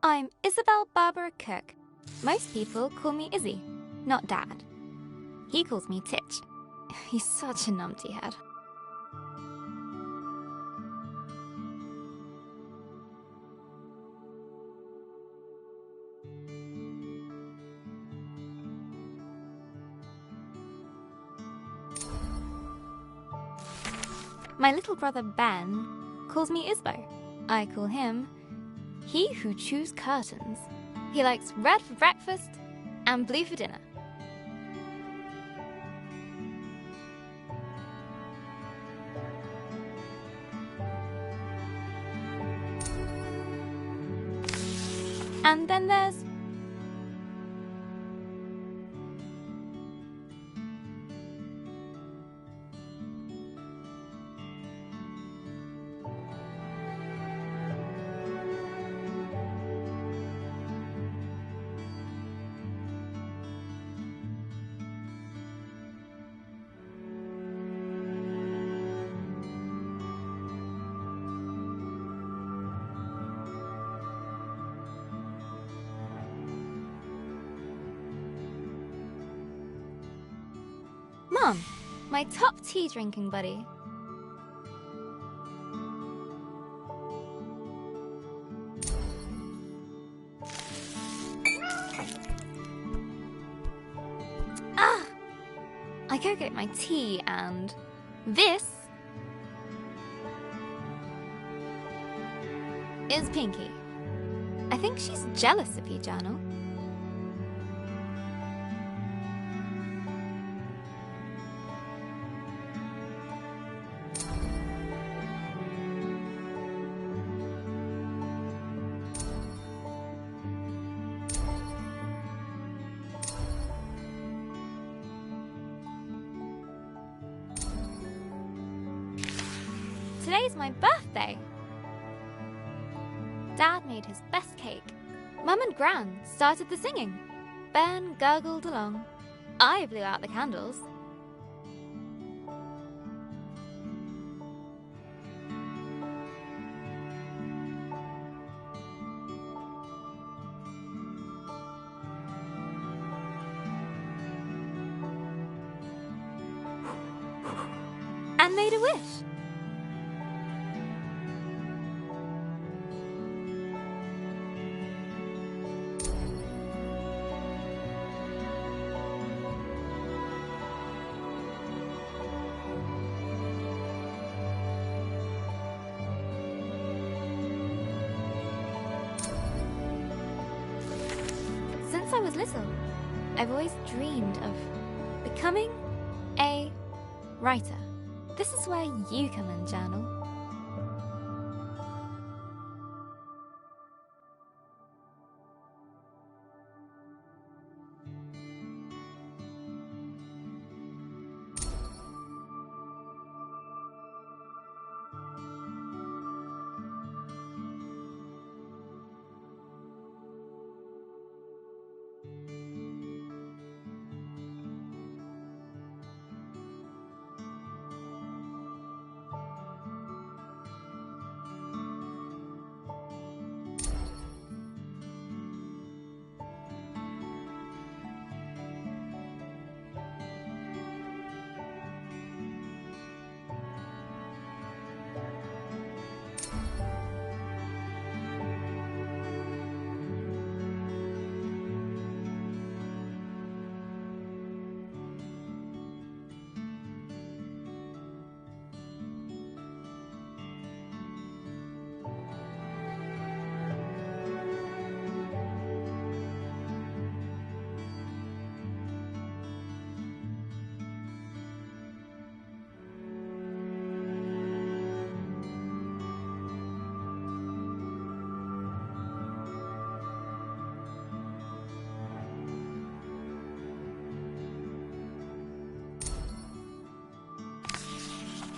I'm Isabel Barbara Cook. Most people call me Izzy, not Dad. He calls me Titch. He's such a numpty head. My little brother Ben calls me Isbo. I call him He Who Chews Curtains. He likes red for breakfast and blue for dinner. And then there's Mom, my top tea drinking buddy. I go get my tea, and this is Pinky. I think she's jealous of you, Journal. Today's my birthday. Dad made his best cake. Mum and Gran started the singing. Ben gurgled along. I blew out the candles. And made a wish. Since I was little, I've always dreamed of becoming a writer. This is where you come in, Journal.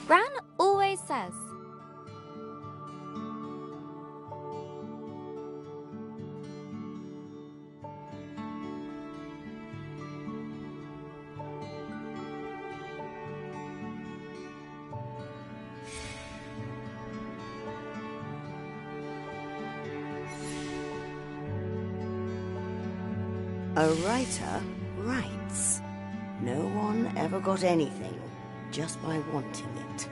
Gran always says, A writer writes. No one ever got anything just by wanting it.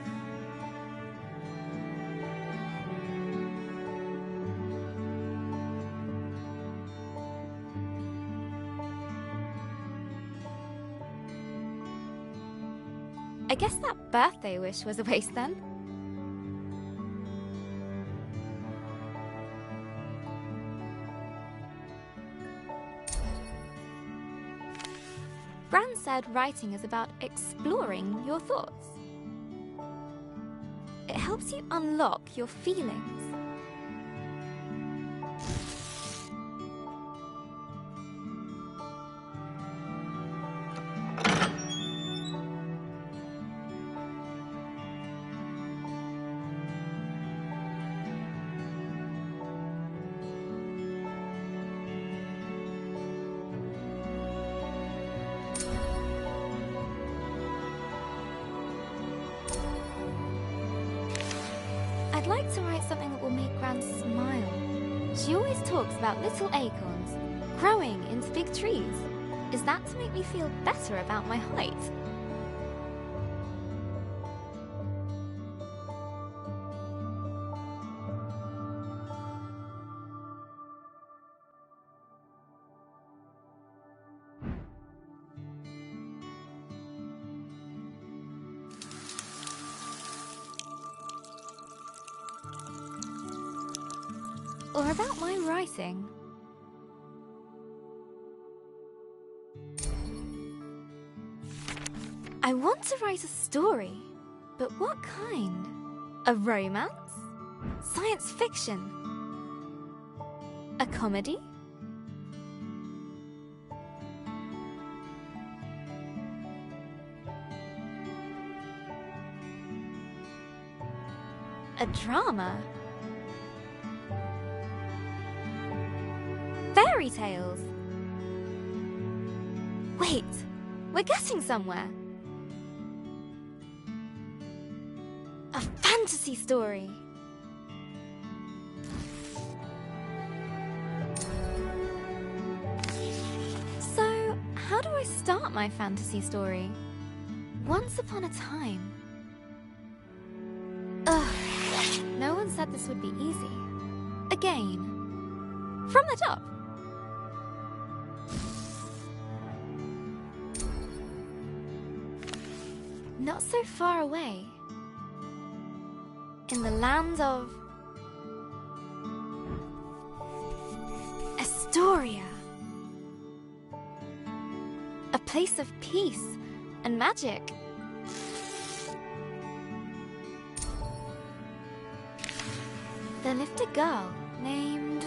I guess that birthday wish was a waste then. Bran said writing is about exploring your thoughts. It helps you unlock your feelings. I'd like to write something that will make Gran smile. She always talks about little acorns growing into big trees. Is that to make me feel better about my height? Or about my writing? I want to write a story, but what kind? A romance? Science fiction? A comedy? A drama? Fairy tales? Wait, we're getting somewhere. A fantasy story. So, how do I start my fantasy story? Once upon a time. Ugh, no one said this would be easy. Again. From the top. Not so far away. In the land of Astoria. A place of peace and magic. There lived a girl named...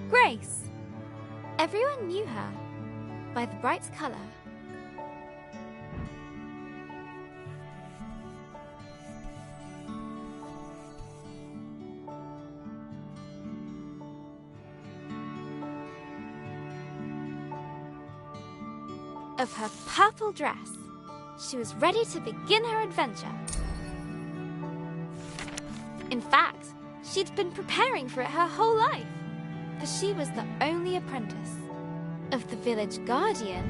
Grace. Everyone knew her by the bright color. Of her purple dress. She was ready to begin her adventure. In fact, she'd been preparing for it her whole life. For she was the only apprentice of the village guardian,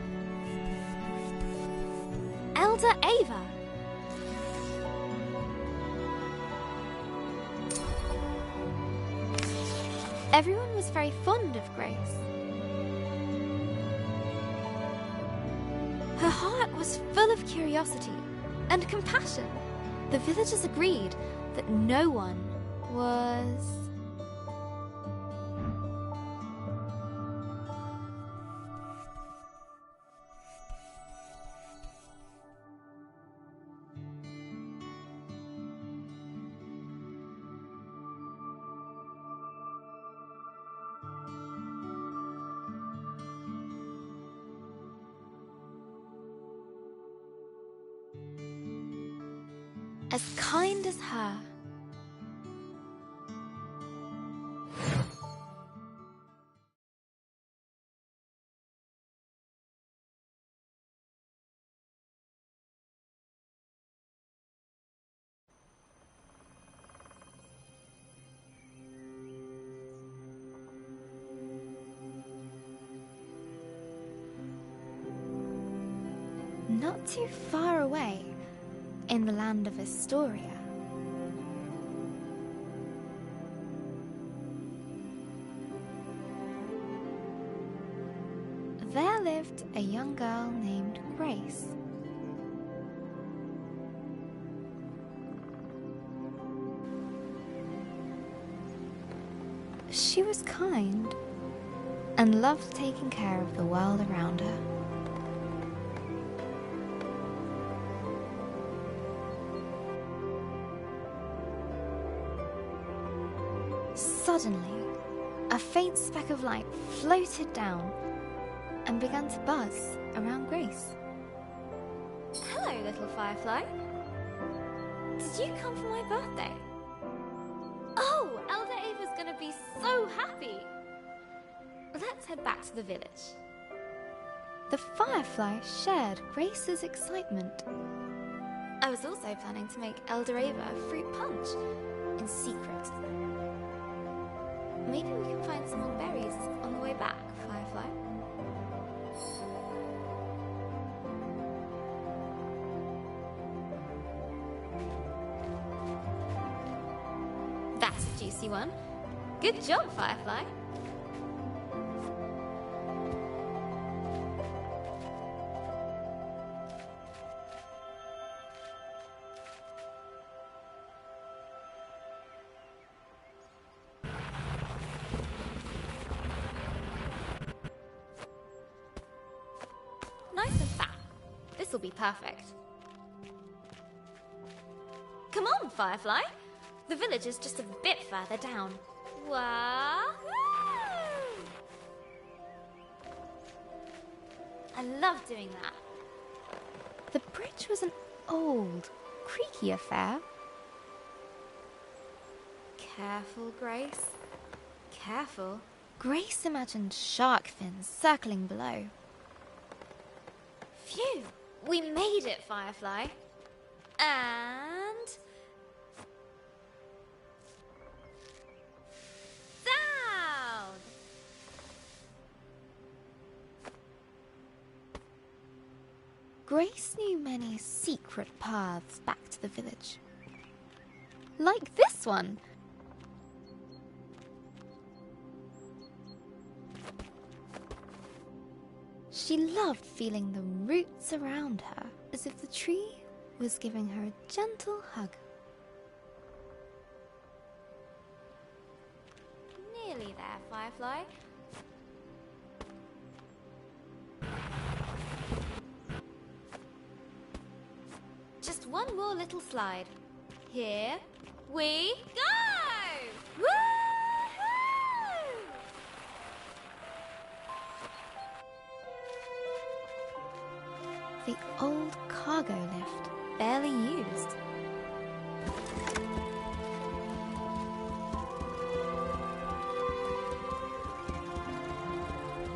Elder Ava. Everyone was very fond of Grace. Her heart was full of curiosity and compassion. The villagers agreed that no one was... as kind as her. Not too far away, in the land of Astoria, there lived a young girl named Grace. She was kind and loved taking care of the world around her. Suddenly, a faint speck of light floated down and began to buzz around Grace. Hello, little firefly. Did you come for my birthday? Oh, Elder Ava's gonna be so happy! Let's head back to the village. The firefly shared Grace's excitement. I was also planning to make Elder Ava a fruit punch in secret. Maybe we can find some more berries on the way back, Firefly. That's a juicy one. Good job, Firefly. Nice and fat. This'll be perfect. Come on, Firefly. The village is just a bit further down. Wahoo! I love doing that. The bridge was an old, creaky affair. Careful, Grace. Careful. Grace imagined shark fins circling below. Phew! We made it, Firefly. And... down! Grace knew many secret paths back to the village. Like this one! She loved feeling the roots around her, as if the tree was giving her a gentle hug. Nearly there, Firefly. Just one more little slide. Here we go! Woo! The old cargo lift, barely used.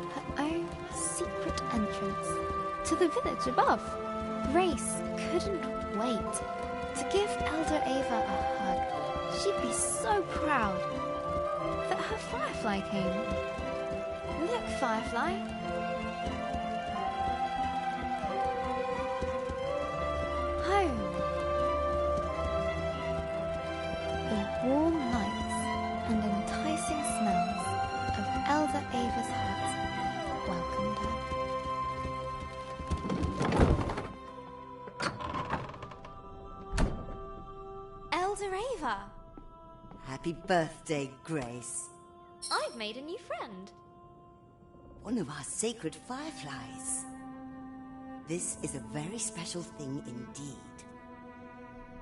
Her own secret entrance to the village above. Grace couldn't wait to give Elder Ava a hug. She'd be so proud that her Firefly came. Look, Firefly. The warm lights and enticing smells of Elder Ava's hut welcomed her. Elder Ava! Happy birthday, Grace. I've made a new friend. One of our sacred fireflies. This is a very special thing indeed.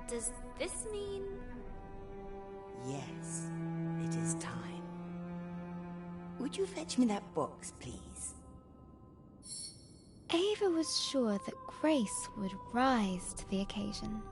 Does this mean... Yes, it is time. Would you fetch me that box, please? Ava was sure that Grace would rise to the occasion.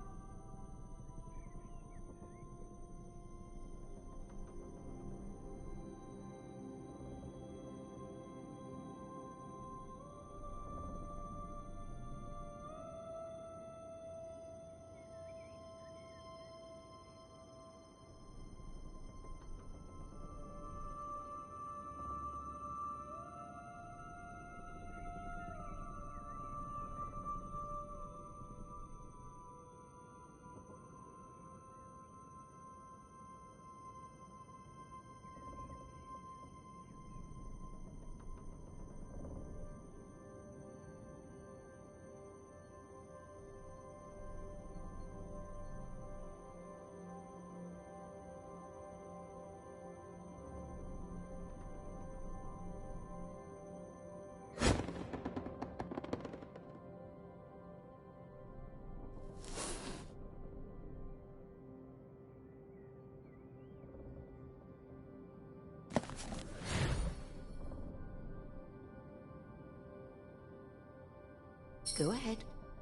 Go ahead,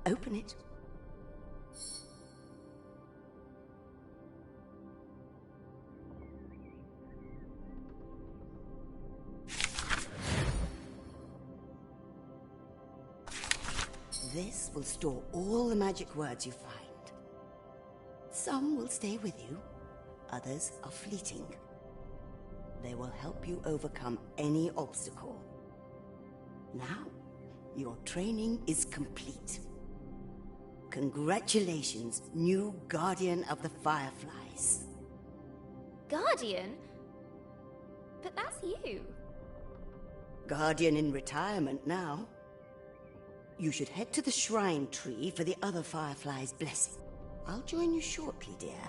open it. This will store all the magic words you find. Some will stay with you, others are fleeting. They will help you overcome any obstacle. Now, your training is complete. Congratulations, new Guardian of the Fireflies. Guardian? But that's you. Guardian in retirement now. You should head to the shrine tree for the other Fireflies' blessing. I'll join you shortly, dear.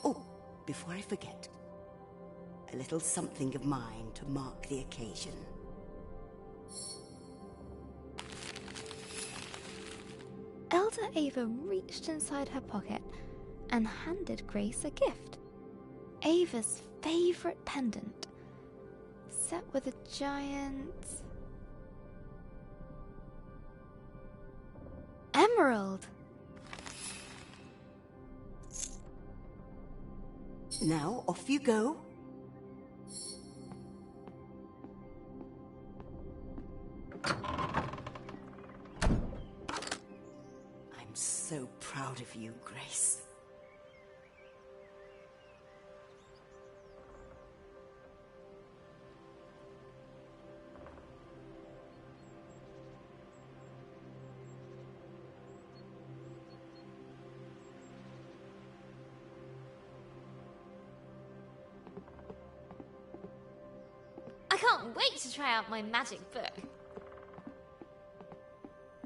Oh, before I forget, a little something of mine to mark the occasion. Elder Ava reached inside her pocket and handed Grace a gift. Ava's favorite pendant, set with a giant emerald. Now, off you go. I'm so proud of you, Grace. I can't wait to try out my magic book.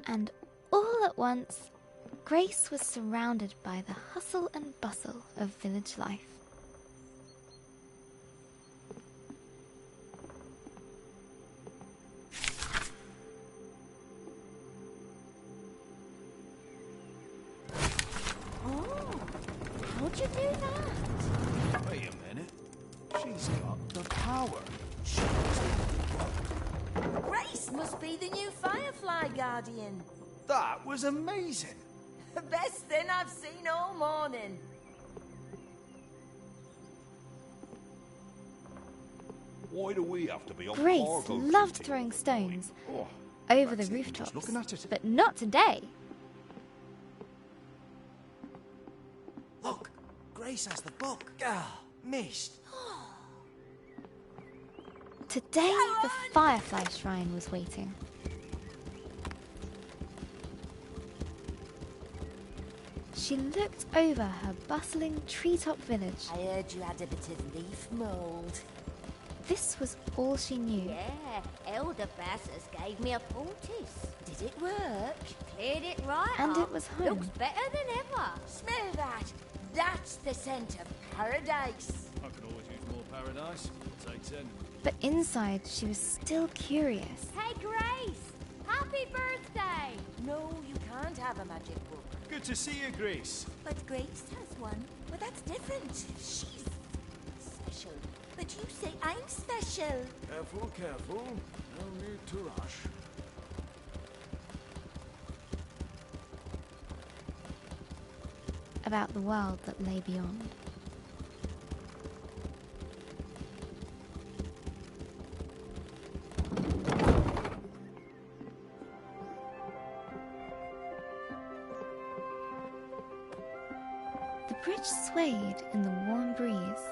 And all at once, Grace was surrounded by the hustle and bustle of village life. Oh, how'd you do that? Wait a minute. She's got the power. Grace must be the new Firefly Guardian. That was amazing. The best thing I've seen all morning. Why do we have to be on Grace cargo loved duty? throwing stones Oh, over the that's it, rooftops, just looking at it. but not today. Look, Grace has the book. Ah, missed. Today, the Firefly Shrine was waiting. She looked over her bustling treetop village. I heard you had a bit of leaf mould. This was all she knew. Yeah, Elder Bassus gave me a poultice. Did it work? Cleared it right And up. it was home. Looks better than ever. Smell that. That's the scent of paradise. I could always use more paradise. Take 10. But inside, she was still curious. Hey, Grace! Happy birthday! No, you can't have a magic book. Good to see you, Grace. But Grace has one. But that's different. She's special. But you say I'm special. Careful, careful. No need to rush. About the world that lay beyond. The bridge swayed in the warm breeze.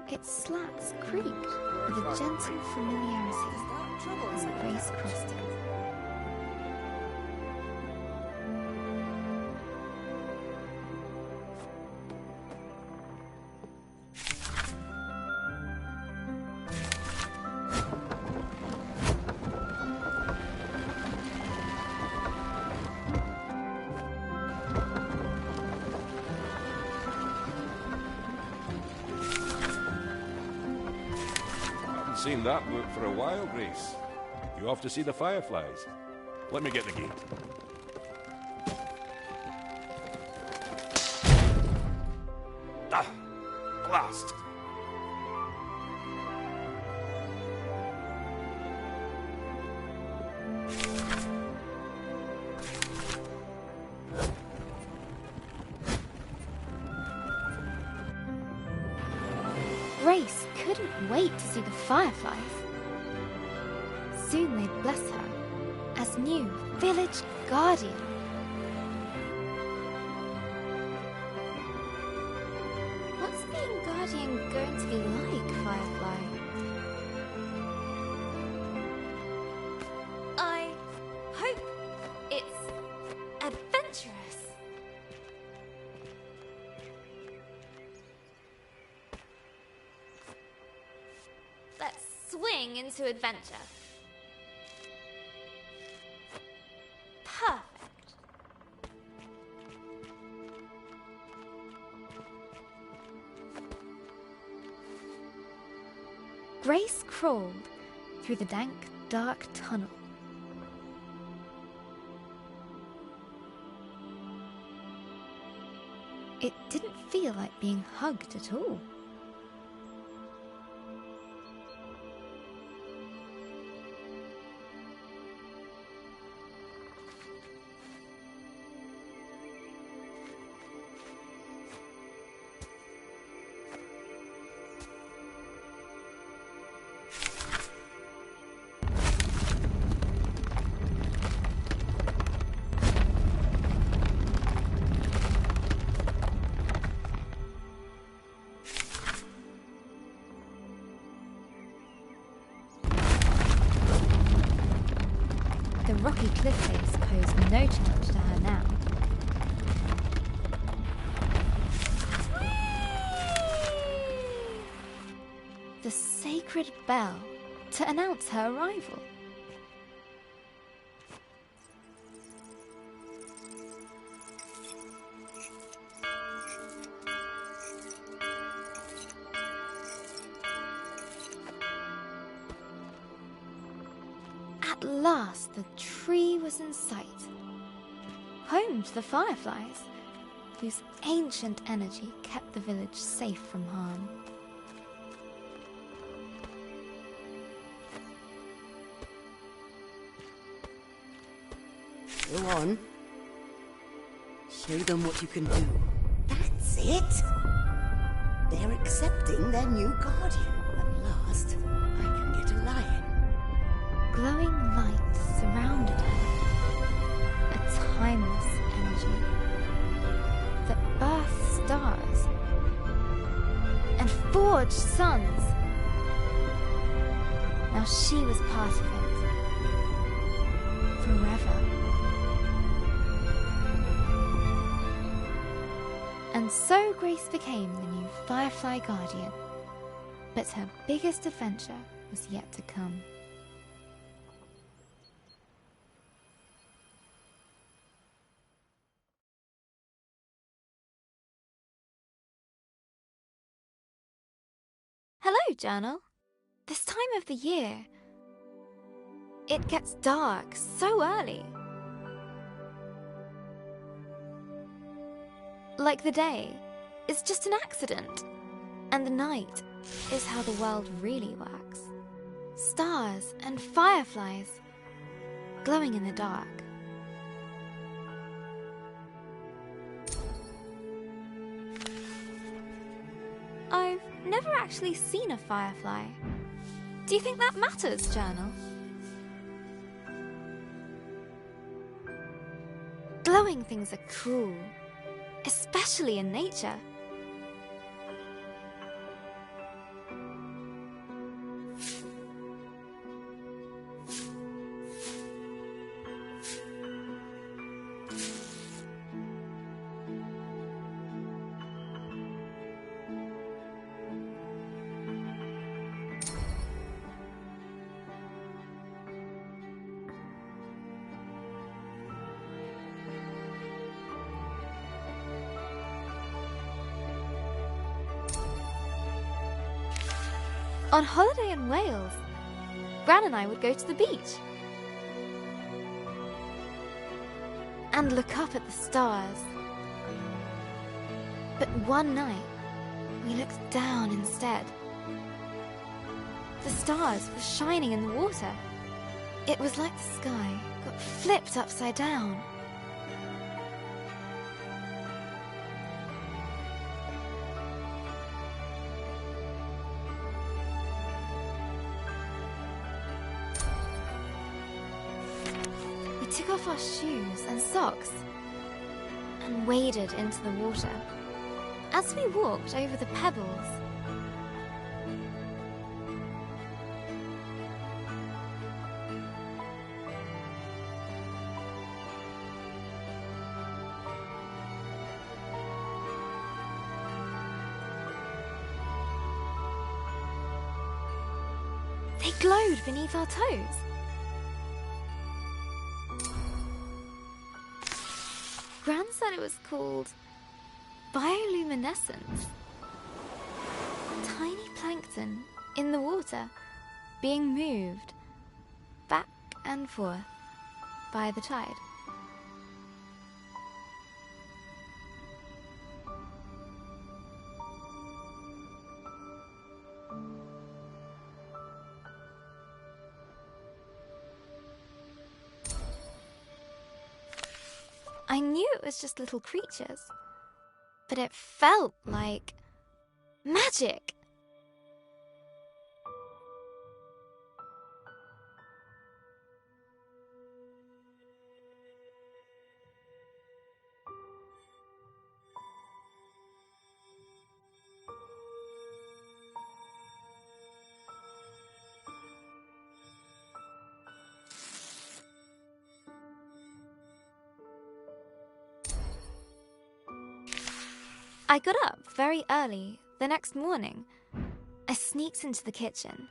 Its slats creaked with a gentle familiarity as Grace crossed it. Seen that book for a while, Grace. You off to see the Fireflies? Let me get the gate. Ah! Blast! Grace couldn't wait to see the fireflies. Soon they'd bless her as new village guardian. What's being guardian going to be like, Firefly? I hope it's adventurous. Let's swing into adventure. Perfect. Grace crawled through the dank, dark tunnel. It didn't feel like being hugged at all. The rocky cliff face posed no challenge to her now. The sacred bell to announce her arrival. At last, the tree was in sight. Home to the fireflies, whose ancient energy kept the village safe from harm. Go on. Show them what you can do. That's it! They're accepting their new guardian. At last, I can get a lion. Glowing light surrounded her, a timeless energy that birthed stars and forged suns. Now she was part of it, forever. And so Grace became the new Firefly Guardian, but her biggest adventure was yet to come. Hello, Journal. This time of the year, it gets dark so early. Like the day is just an accident, and the night is how the world really works. Stars and fireflies glowing in the dark. I've never actually seen a firefly. Do you think that matters, Journal? Glowing things are cool, especially in nature. On holiday in Wales, Gran and I would go to the beach and look up at the stars. But one night, we looked down instead. The stars were shining in the water. It was like the sky got flipped upside down. off our shoes and socks and waded into the water. As we walked over the pebbles, they glowed beneath our toes. Gran said it was called bioluminescence. Tiny plankton in the water being moved back and forth by the tide. I knew it was just little creatures, but it felt like magic. I got up very early the next morning. I sneaked into the kitchen,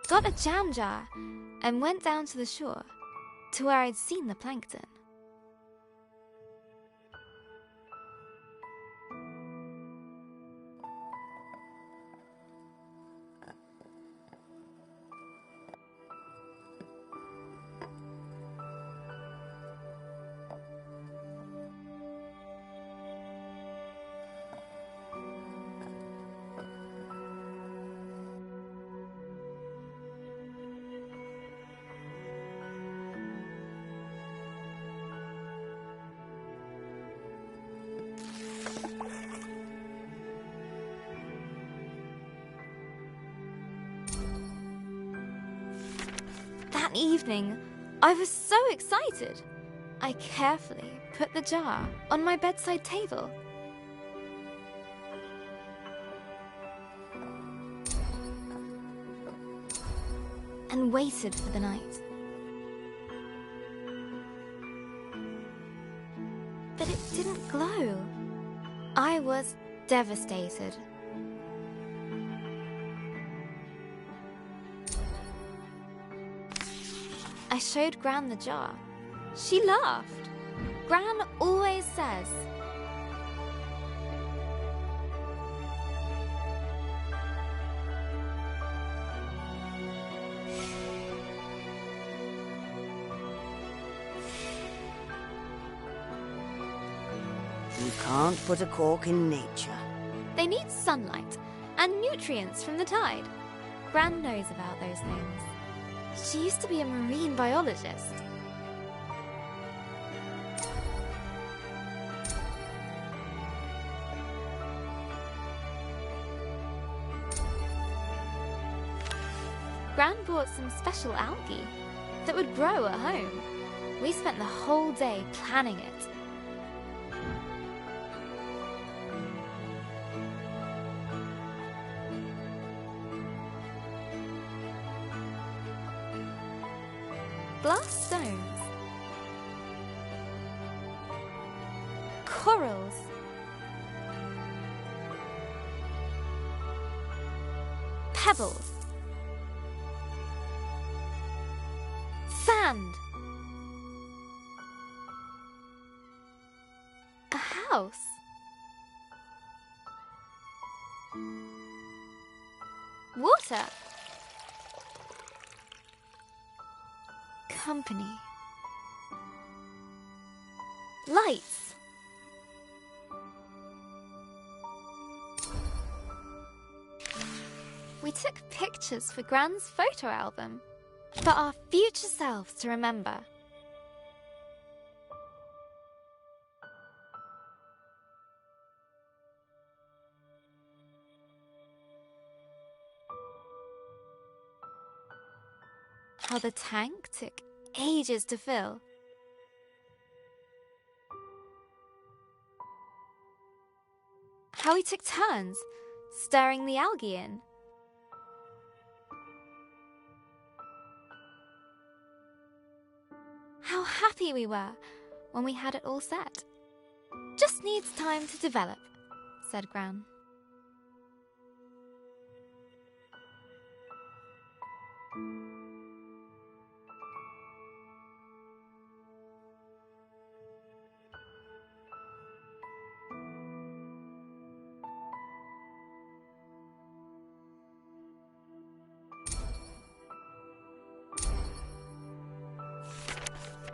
got a jam jar, and went down to the shore to where I'd seen the plankton. That evening, I was so excited. I carefully put the jar on my bedside table. And waited for the night. But it didn't glow. I was devastated. I showed Gran the jar. She laughed. Gran always says, You can't put a cork in nature. they need sunlight and nutrients from the tide. Gran knows about those things. She used to be a marine biologist. Gran bought some special algae that would grow at home. We spent the whole day planning it. Glass stones, corals, pebbles, sand, a house, water, company, lights, we took pictures for Gran's photo album for our future selves to remember. How the tank took ages to fill, how we took turns, stirring the algae in. How happy we were when we had it all set. Just needs time to develop, said Gran.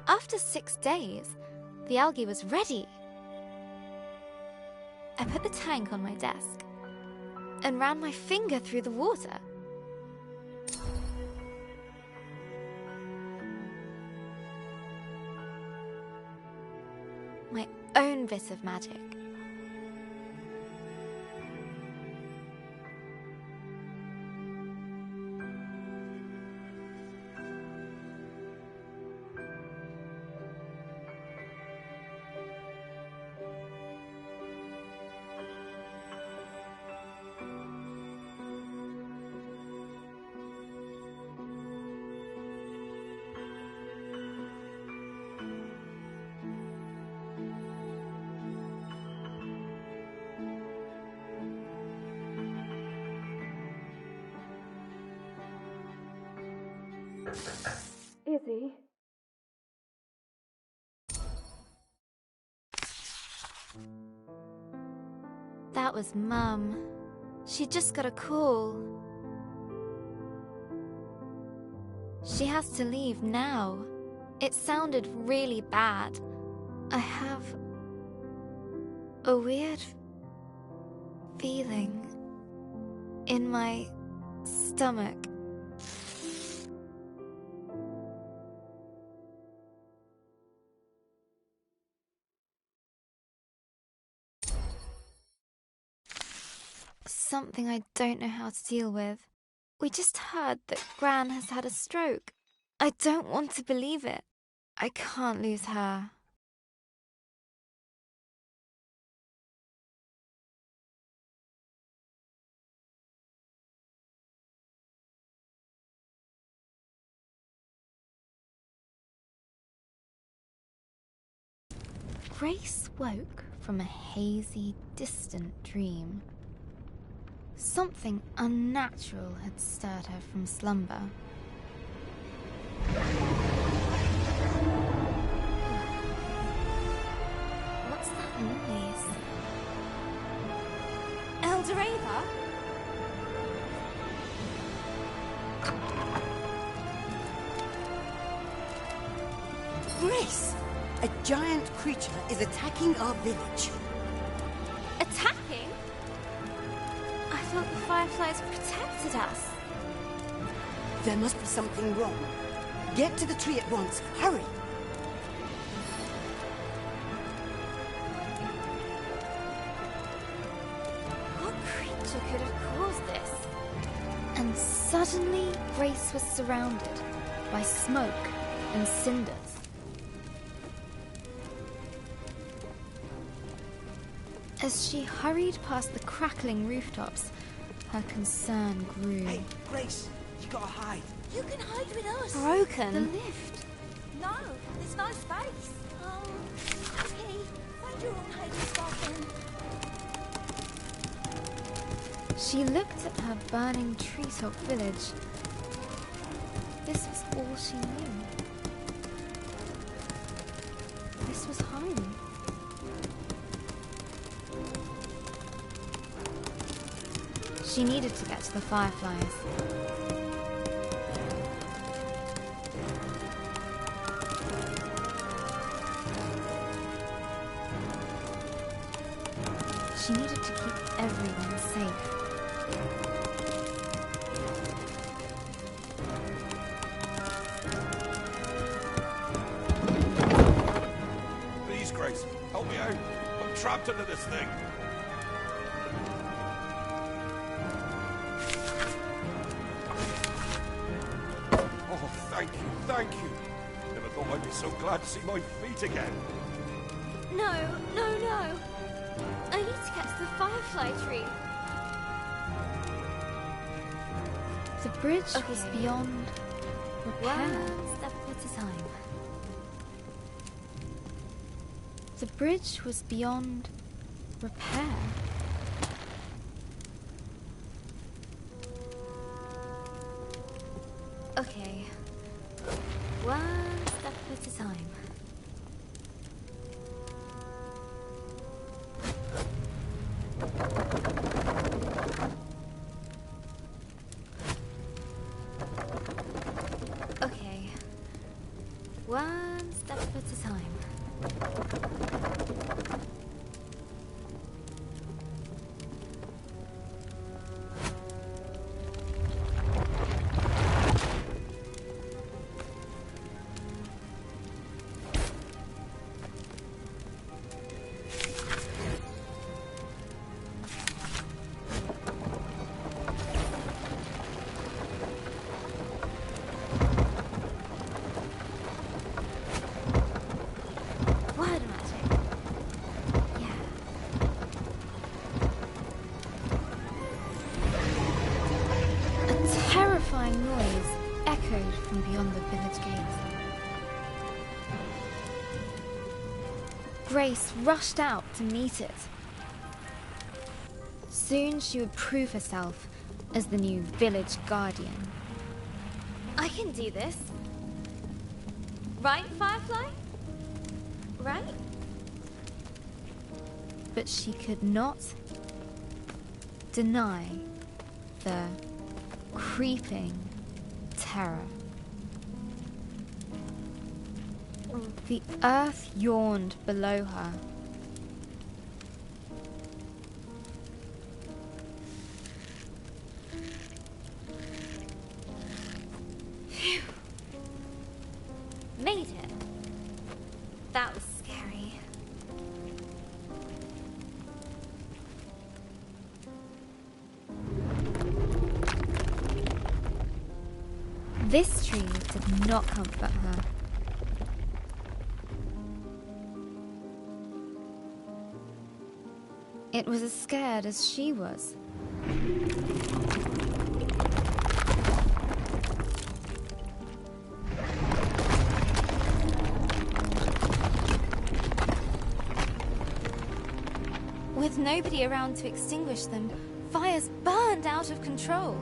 After 6 days, the algae was ready. I put the tank on my desk and ran my finger through the water. My own bit of magic. Izzy? That was Mum. She just got a call. She has to leave now. It sounded really bad. I have a weird feeling in my stomach. Something I don't know how to deal with. We just heard that Gran has had a stroke. I don't want to believe it. I can't lose her. Grace woke from a hazy, distant dream. Something unnatural had stirred her from slumber. What's that noise? Eldoreva? Grace! A giant creature is attacking our village. Attacking? I thought the fireflies protected us. There must be something wrong. Get to the tree at once. Hurry! What creature could have caused this? And suddenly, Grace was surrounded by smoke and cinders. As she hurried past the crackling rooftops, her concern grew. Hey, Grace, you gotta hide. You can hide with us. Broken. The lift. No, there's no space. Oh, okay. Find your own hiding spot then. She looked at her burning treetop village. This was all she knew. This was home. She needed to get to the fireflies. She needed to keep everyone safe. Please, Grace, help me out. I'm trapped under this thing. Oh, thank you. Never thought I'd be so glad to see my feet again. No. I need to get to The firefly tree. The bridge was beyond repair. One step at a time. The bridge was beyond repair. Okay. One step at a time. Okay. One step at a time. From beyond the village gates. Grace rushed out to meet it. Soon she would prove herself as the new village guardian. I can do this. Right, Firefly? Right? But she could not deny the creeping terror. The earth yawned below her. Phew. Made it. That was scary. This tree did not comfort her. It was as scared as she was. With nobody around to extinguish them, fires burned out of control.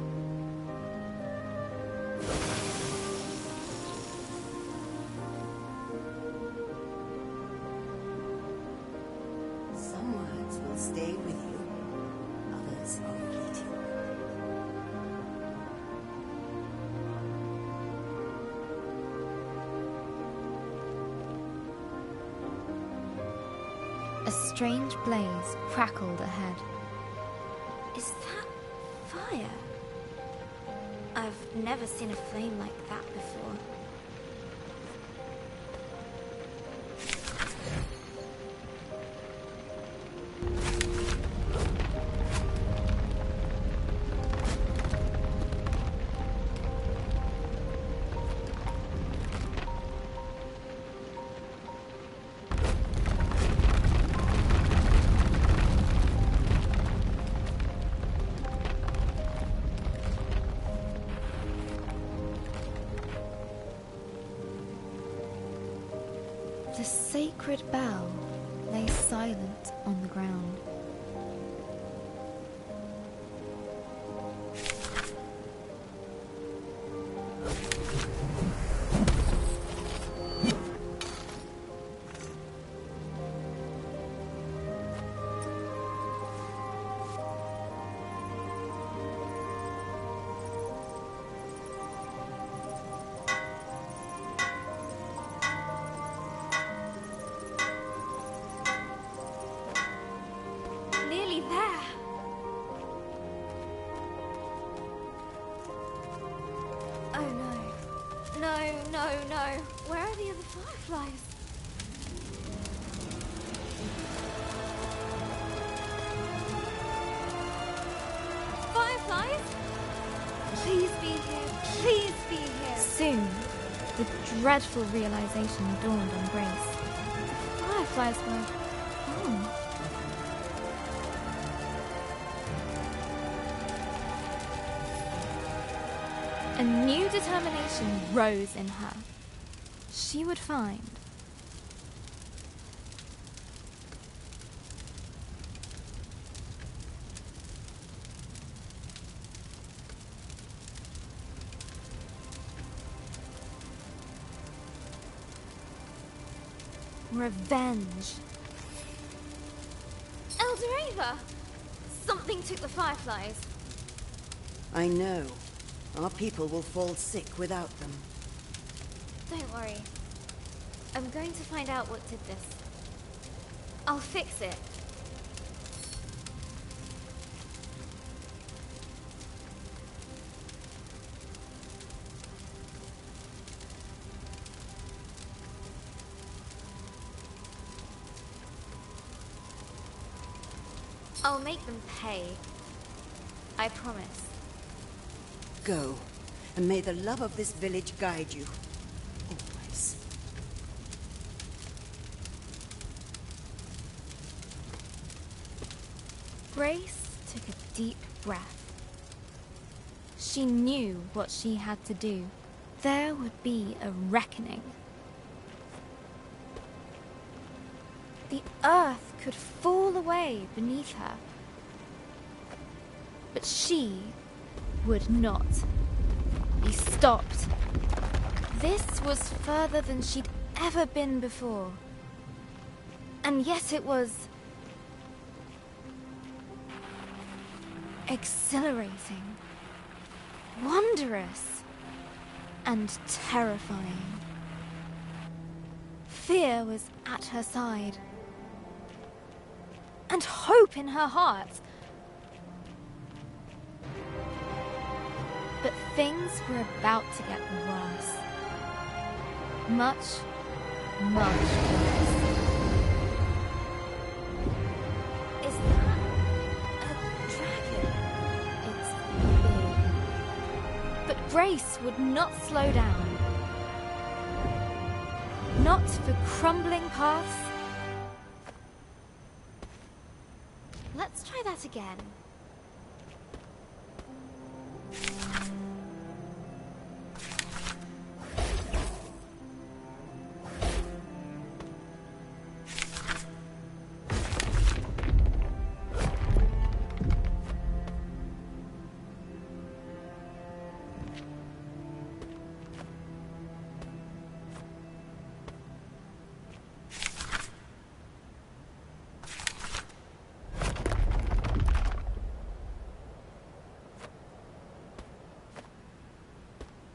Some words will stay with you, others are fleeting. A strange blaze crackled ahead. Is that fire? I've never seen a flame like that before. The sacred bell lay silent on the ground. No. Where are the other fireflies? Fireflies? Please be here. Please be here. Soon, the dreadful realization dawned on Grace. The fireflies were gone. A new determination rose in her. She would find. Revenge. Elderava! Something took the fireflies. I know. Our people will fall sick without them. Don't worry. I'm going to find out what did this. I'll fix it. I'll make them pay. I promise. Go, and may the love of this village guide you. Always. Grace took a deep breath. She knew what she had to do. There would be a reckoning. The earth could fall away beneath her. But she would not be stopped. This was further than she'd ever been before. And yet it was exhilarating, wondrous, and terrifying. Fear was at her side, and hope in her heart. But things were about to get worse. Much, much worse. Is that a dragon? It's big. But Grace would not slow down. Not for crumbling paths. Let's try that again.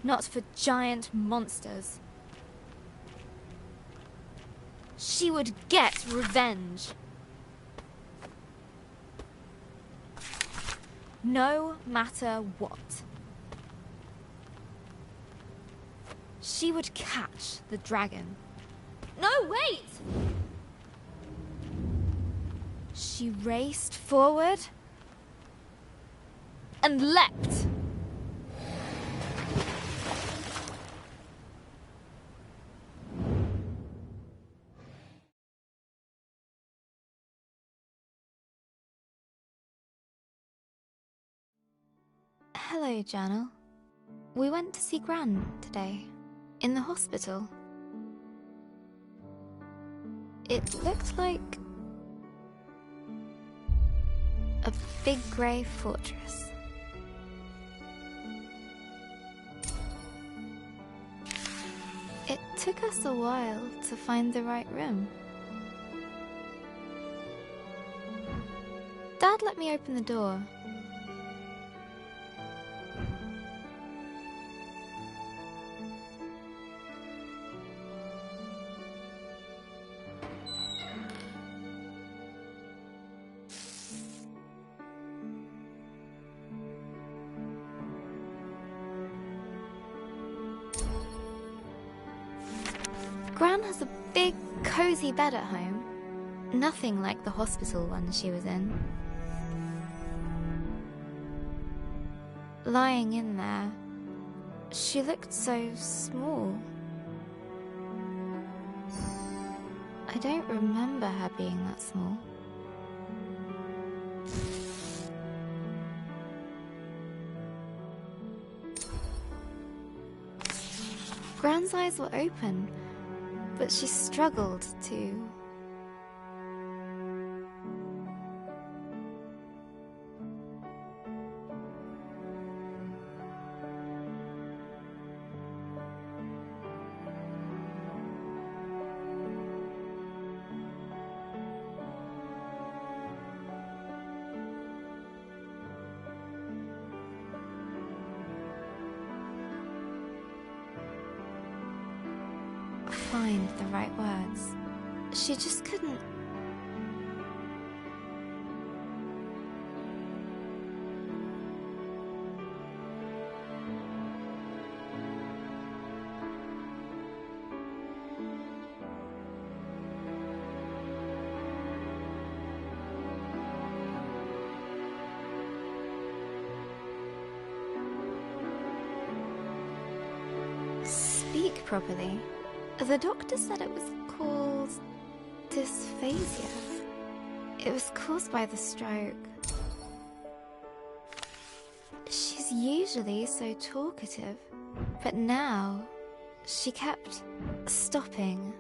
Not for giant monsters. She would get revenge. No matter what. She would catch the dragon. No, wait! She raced forward and leapt. Hello, Journal. We went to see Gran today, in the hospital. It looked like a big grey fortress. It took us a while to find the right room. Dad let me open the door. Gran has a big, cozy bed at home. Nothing like the hospital one she was in. Lying in there, she looked so small. I don't remember her being that small. Gran's eyes were open, but she struggled to... find the right words. She just couldn't. Speak properly. The doctor said it was called dysphasia. It was caused by the stroke. She's usually so talkative, but now she kept stopping.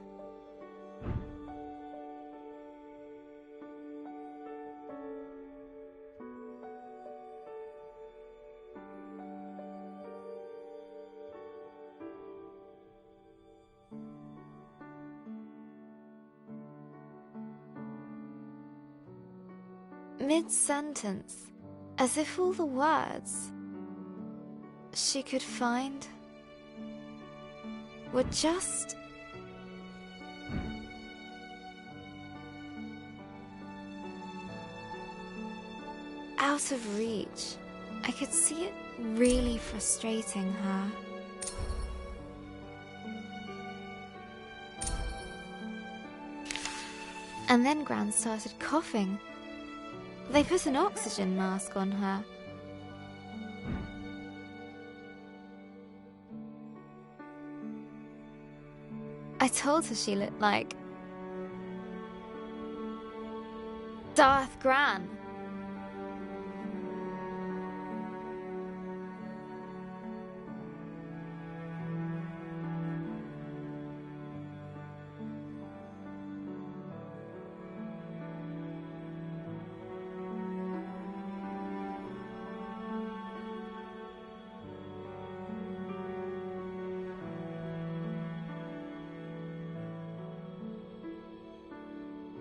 Mid-sentence, as if all the words she could find were just out of reach. I could see it really frustrating her. And then Gran started coughing. They put an oxygen mask on her. I told her she looked like Darth Gran.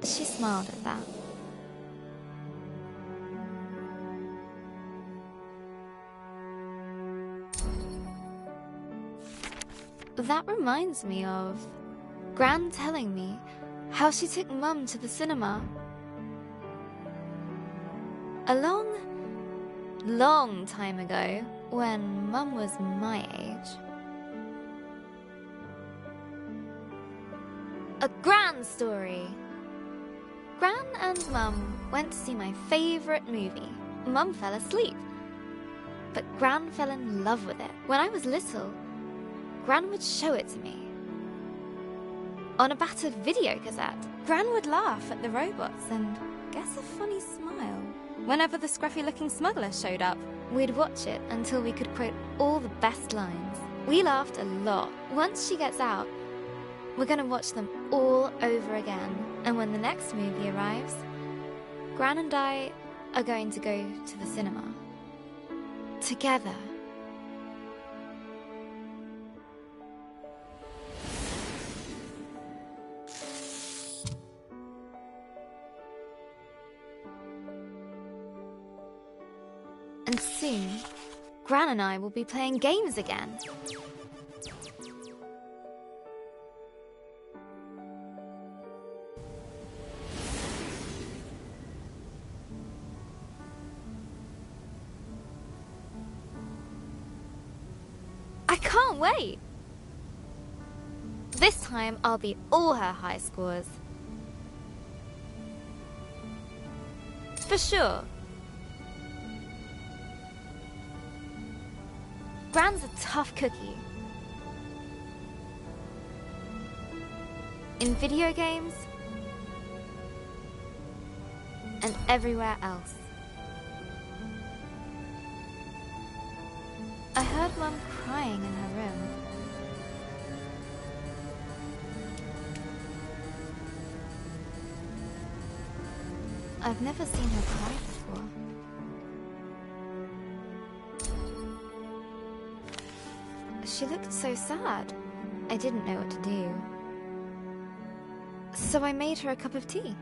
She smiled at that. That reminds me of Gran telling me how she took Mum to the cinema. A long, long time ago, when Mum was my age. A Gran story! Gran and Mum went to see my favourite movie. Mum fell asleep, but Gran fell in love with it. When I was little, Gran would show it to me. On a battered video cassette, Gran would laugh at the robots and guess a funny smile. Whenever the scruffy-looking smuggler showed up, we'd watch it until we could quote all the best lines. We laughed a lot. Once she gets out, we're going to watch them all over again. And when the next movie arrives, Gran and I are going to go to the cinema. Together. And soon, Gran and I will be playing games again. I can't wait! This time I'll beat all her high scores. For sure. Gran's a tough cookie. In video games and everywhere else. I heard Mum crying in her room. I've never seen her cry before. She looked so sad. I didn't know what to do. So I made her a cup of tea.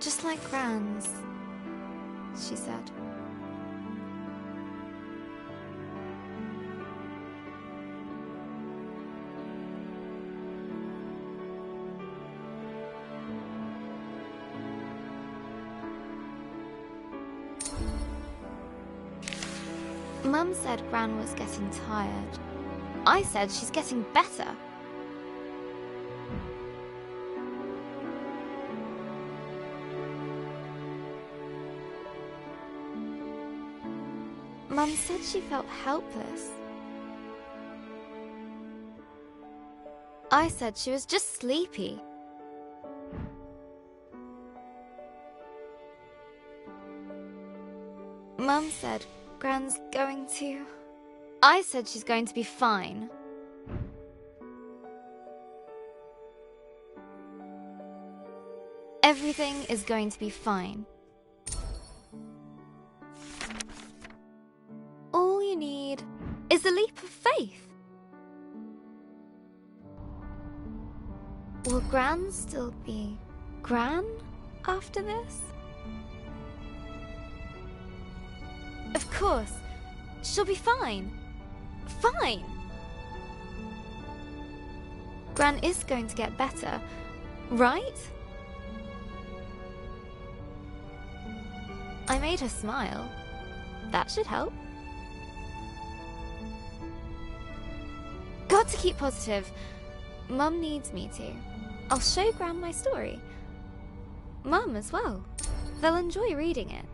Just like Gran's, she said. Mum said Gran was getting tired. I said she's getting better. Mum said she felt helpless. I said she was just sleepy. Mum said Gran's going to... I said she's going to be fine. Everything is going to be fine. All you need is a leap of faith. Will Gran still be Gran after this? Of course. She'll be fine. Fine! Gran is going to get better, right? I made her smile. That should help. Got to keep positive. Mum needs me to. I'll show Gran my story. Mum as well. They'll enjoy reading it.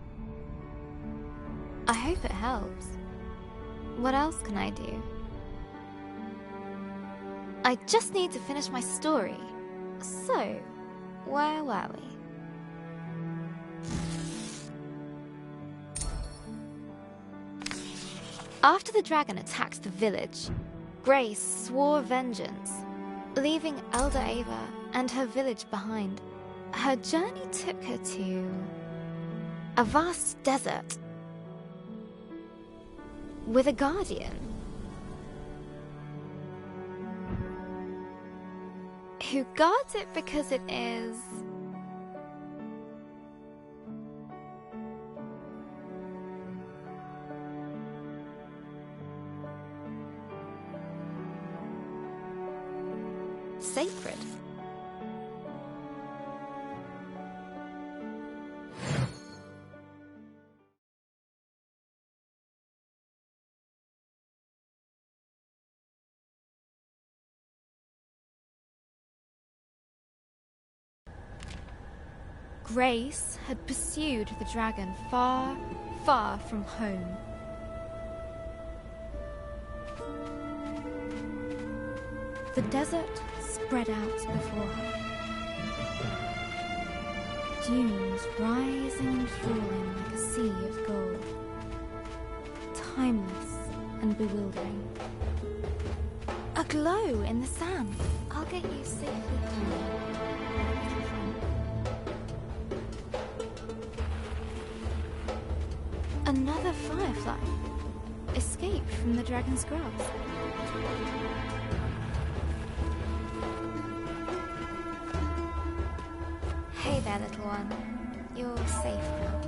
I hope it helps. What else can I do? I just need to finish my story. So, where were we? After the dragon attacked the village, Grace swore vengeance, leaving Elder Ava and her village behind. Her journey took her to a vast desert with a guardian who guards it because it is sacred. Grace had pursued the dragon far, far from home. The desert spread out before her. Dunes rising and falling like a sea of gold. Timeless and bewildering. A glow in the sand. I'll get you safely home. Another firefly escaped from the dragon's grasp. Hey there, little one. You're safe now.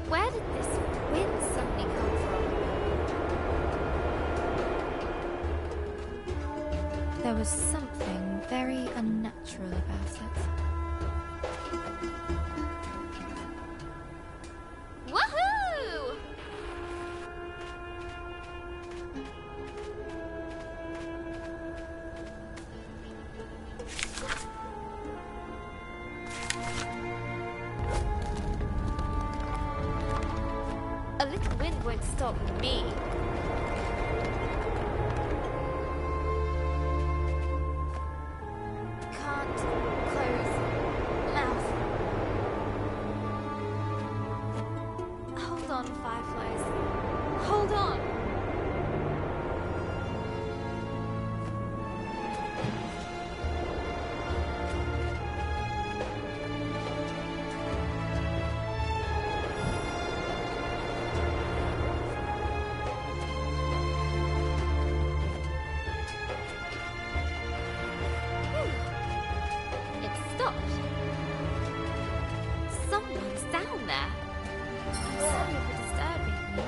Where did this wind suddenly come There was something very unnatural about it. Woohoo! A little wind won't stop me. Can't close mouth. Hold on, fireflies. Hold on. It stopped. Someone's down there. I'm sorry for disturbing you.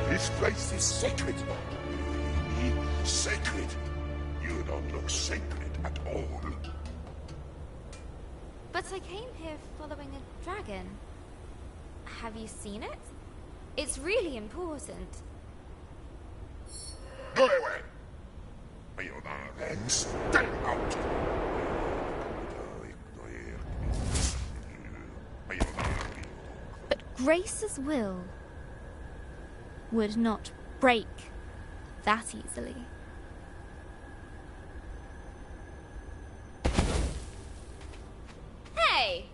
This place is sacred. Really sacred. You don't look sacred at all. But I came here following a dragon. Have you seen it? It's really important. Go away! Ayuda, then stay out! But Grace's will would not break that easily. Hey!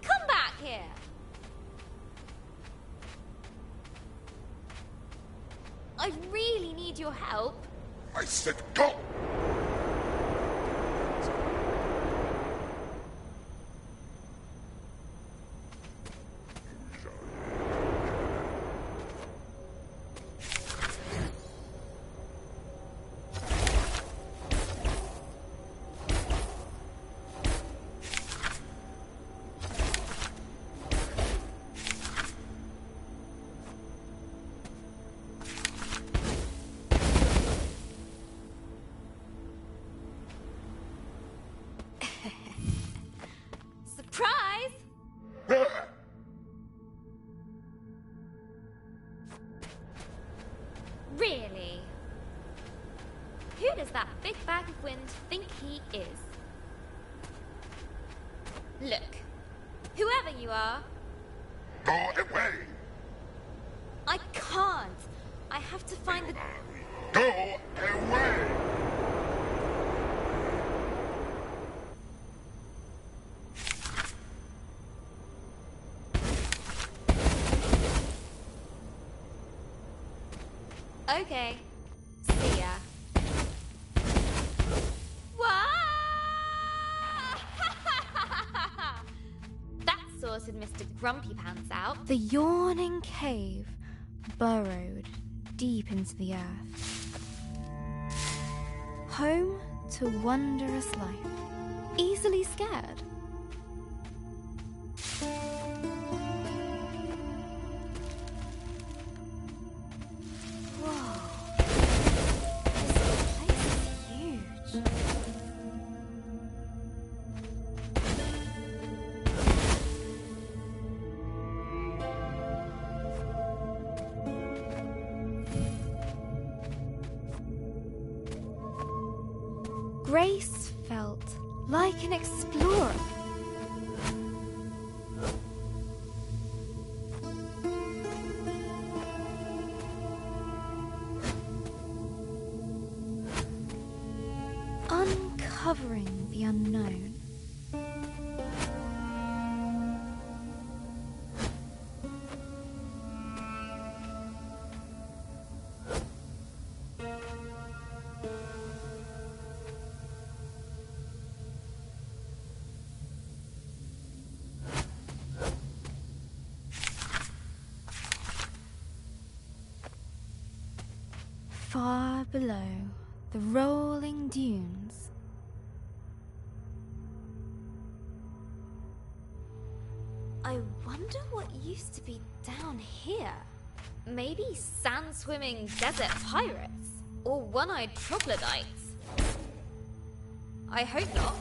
Come back here! I really need your help. I said go! Surprise! Really? Who does that big bag of wind think he is? Look, whoever you are, Go away! I can't. I have to find the... Go away! Okay. See ya. That sorted Mr. Grumpy Pants out. The yawning cave burrowed deep into the earth. Home to wondrous life. Easily scared. Whoa. This place is huge. Grace felt like an explorer. Uncovering the unknown. Far below the rolling dunes, I wonder what used to be down here. Maybe sand-swimming desert pirates or one-eyed troglodytes. I hope not.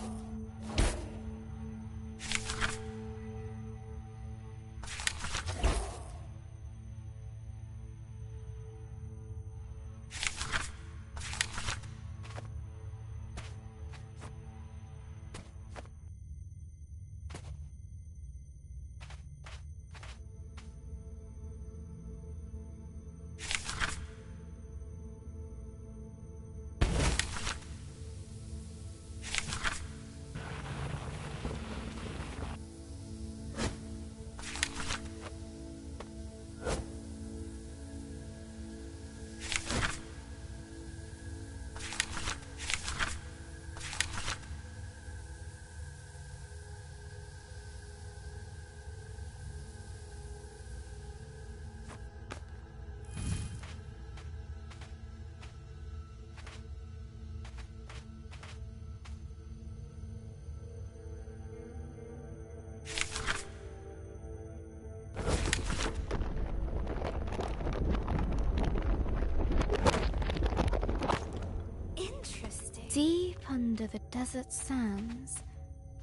Deep under the desert sands,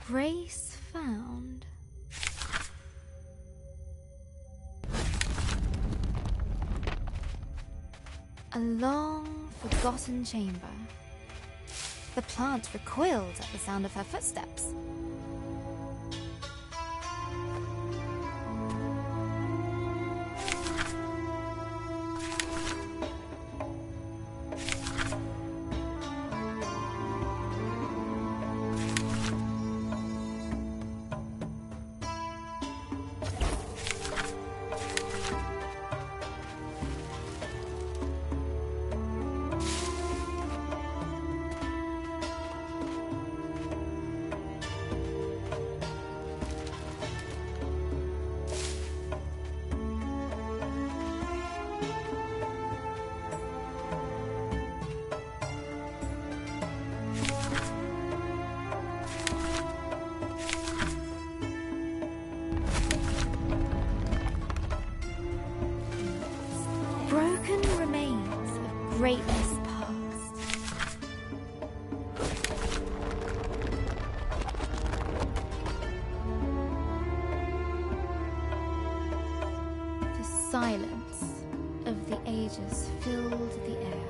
Grace found a long, forgotten chamber. The plant recoiled at the sound of her footsteps. Broken remains of greatness past. The silence of the ages filled the air.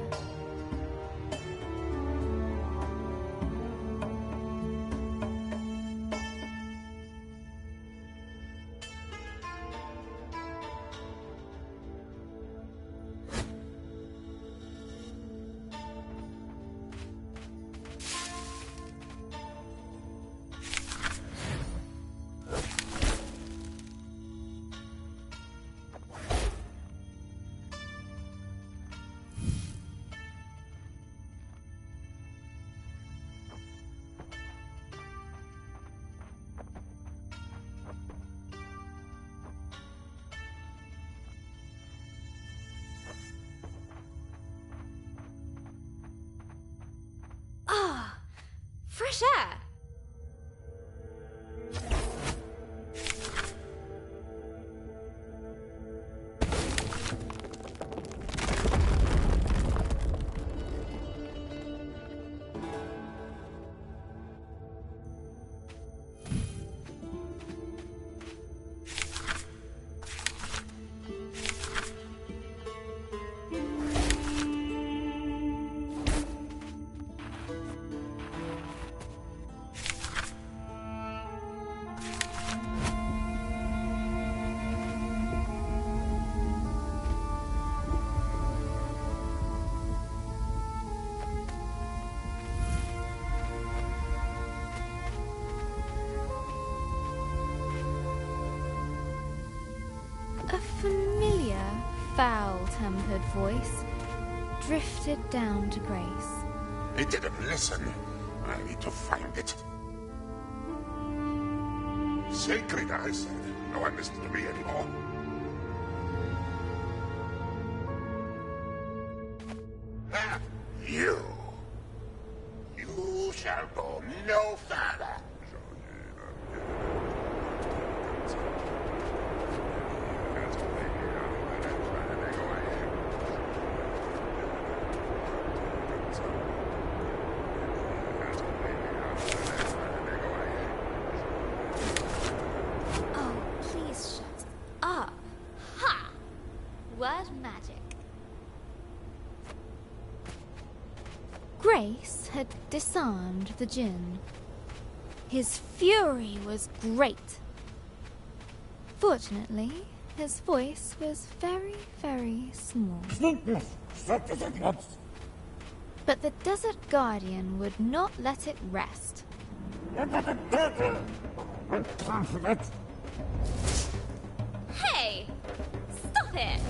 Fresh air! A familiar, foul-tempered voice drifted down to Grace. It didn't listen. I need to find it. Sacred, I said. No one listens to me anymore. Ah, you shall go no further. Grace had disarmed the djinn. His fury was great. Fortunately, his voice was very, very small. But the Desert Guardian would not let it rest. Hey! Stop it!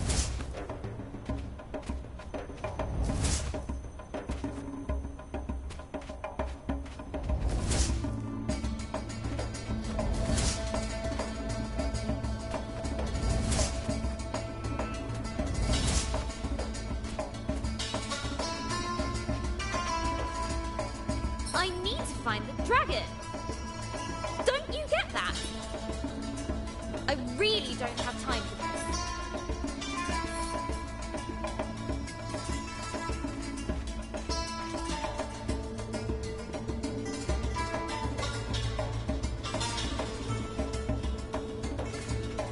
I need to find the dragon! Don't you get that? I really don't have time for this.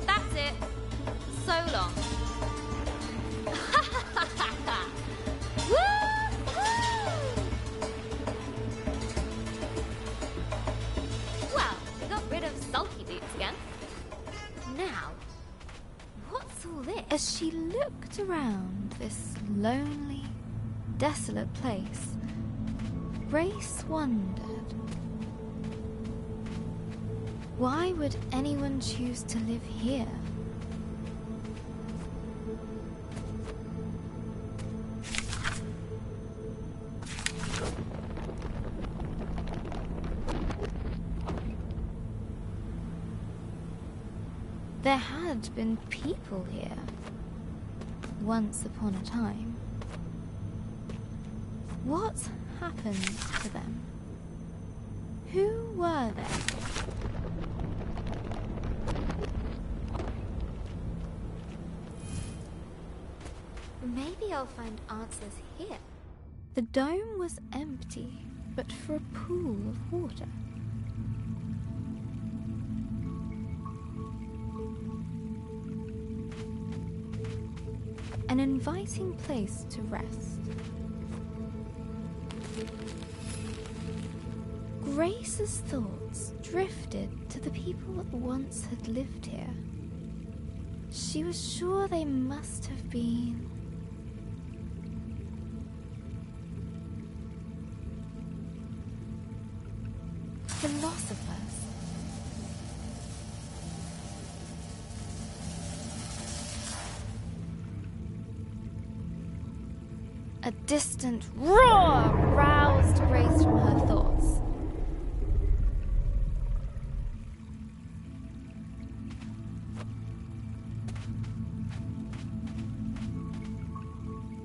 That's it. So long. Well, we got rid of sulky boots again. Now, what's all this? As she looked around this lonely, desolate place, Grace wondered, why would anyone choose to live here? There had been people here, once upon a time. What happened to them? Who were they? Maybe I'll find answers here. The dome was empty, but for a pool of water. An inviting place to rest. Grace's thoughts drifted to the people that once had lived here. She was sure they must have been philosophers. A distant roar roused Grace from her thoughts.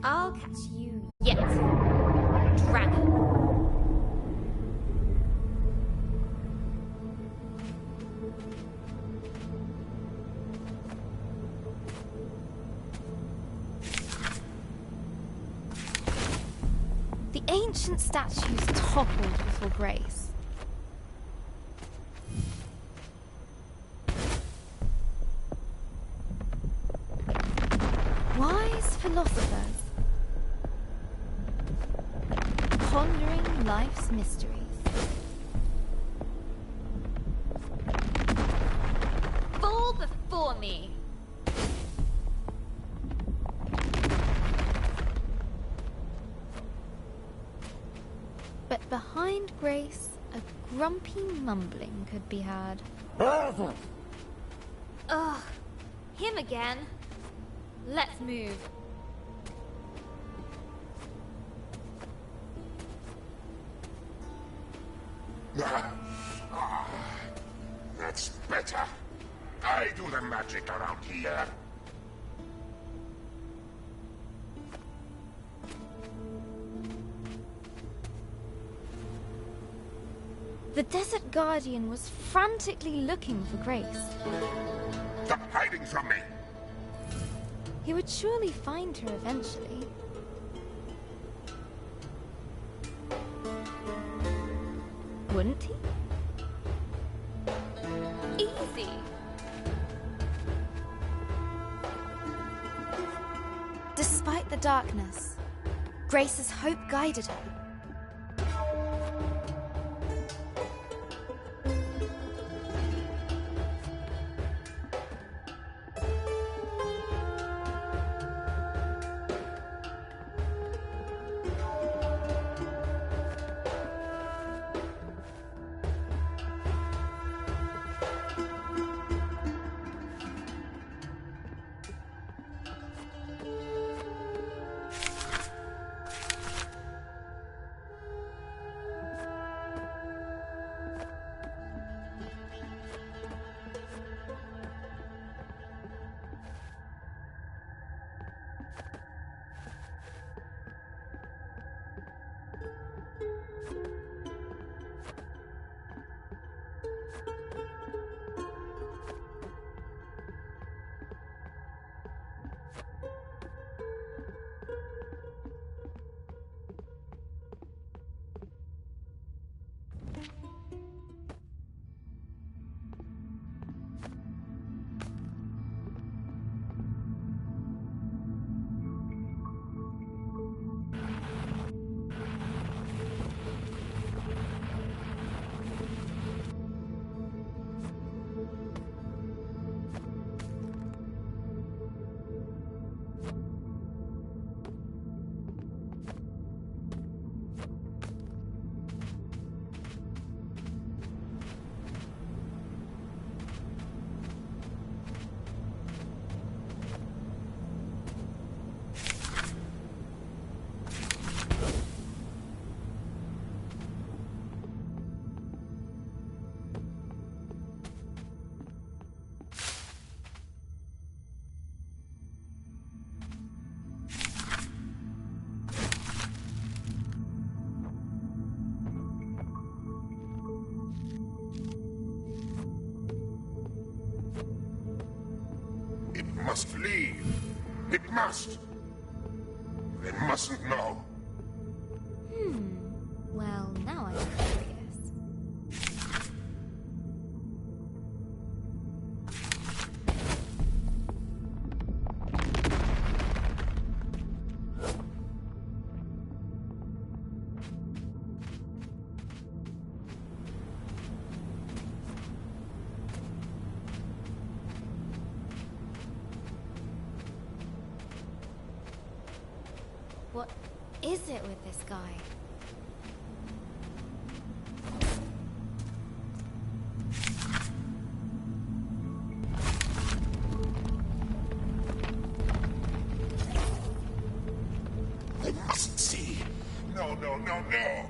I'll catch you yet, dragon. The ancient statues toppled before Grace. Wise philosophers, pondering life's mysteries. Fall before me. But behind Grace, a grumpy mumbling could be heard. Ugh, him again. Let's move. That's better. I do the magic around here. The Desert Guardian was frantically looking for Grace. Stop hiding from me. He would surely find her eventually. Wouldn't he? Easy. Despite the darkness, Grace's hope guided her. It must leave. It must. They mustn't know. Well, now I'm curious. What is it with this guy? They mustn't see. No, no, no, no.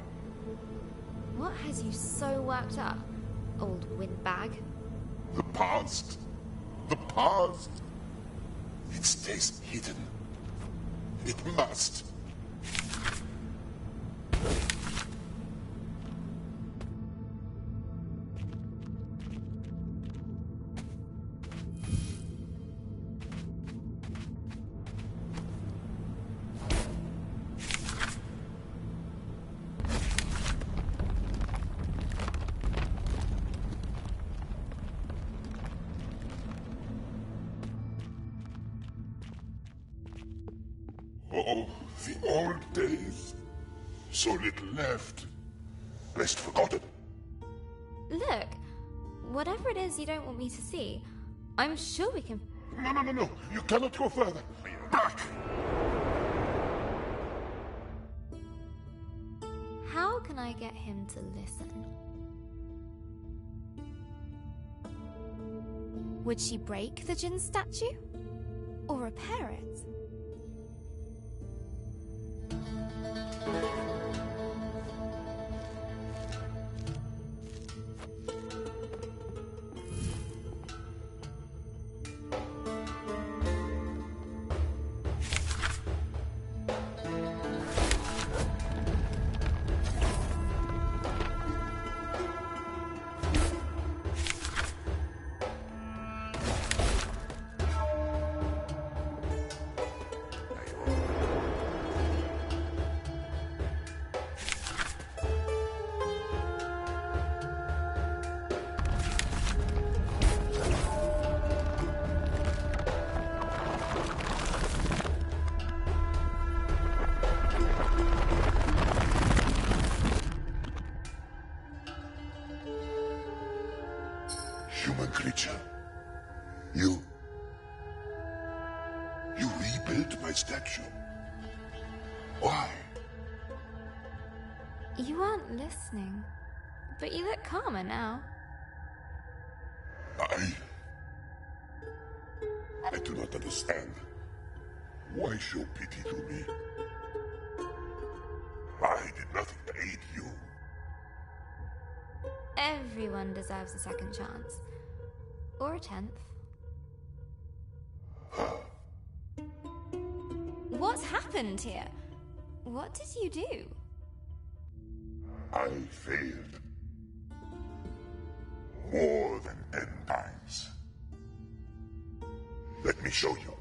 What has you so worked up, old windbag? The past. The past. It stays hidden. It must. Oh, the old days. So little left. Best forgotten. Look, whatever it is you don't want me to see, I'm sure we can... No, no, no, no. You cannot go further. Back! How can I get him to listen? Would she break the Jinn statue? Or repair it? Human creature. You rebuilt my statue. Why? You aren't listening, but you look calmer now. I do not understand. Why show pity to me? I did nothing to aid you. Everyone deserves a second chance. Or a 10th. What's happened here? What did you do? I failed. More than 10 times. Let me show you.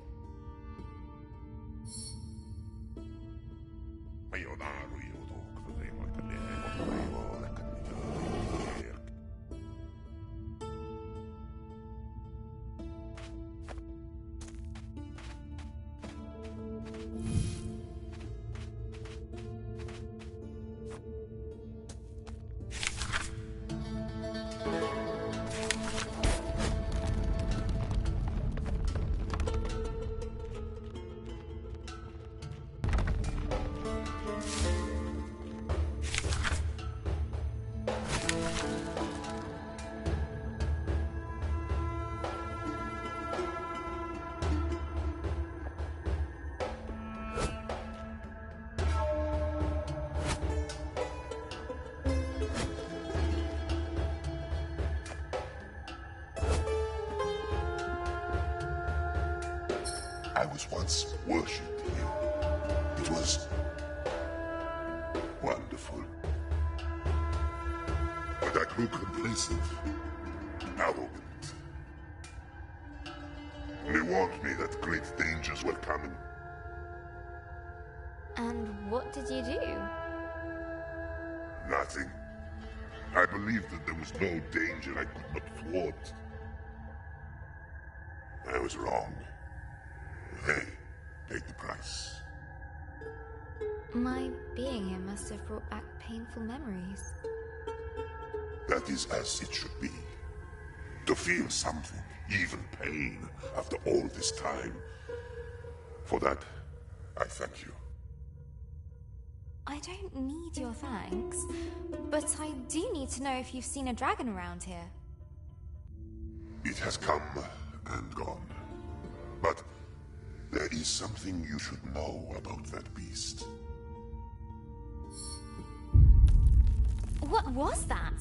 I was once worshipped here. It was wonderful. But I grew complacent, arrogant. They warned me that great dangers were coming. And what did you do? Nothing. I believed that there was no danger I could not thwart. I was wrong. They paid the price. My being here must have brought back painful memories. That is as it should be. To feel something, even pain, after all this time. For that, I thank you. I don't need your thanks, but I do need to know if you've seen a dragon around here. It has come and gone. But there is something you should know about that beast. What was that?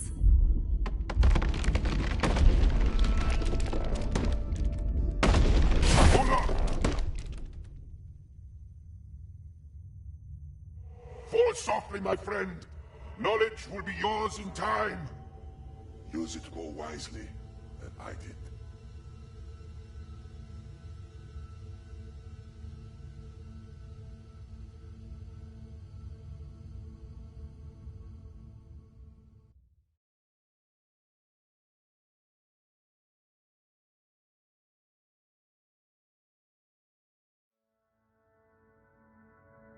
Hold on! Fall softly, my friend. Knowledge will be yours in time. Use it more wisely than I did.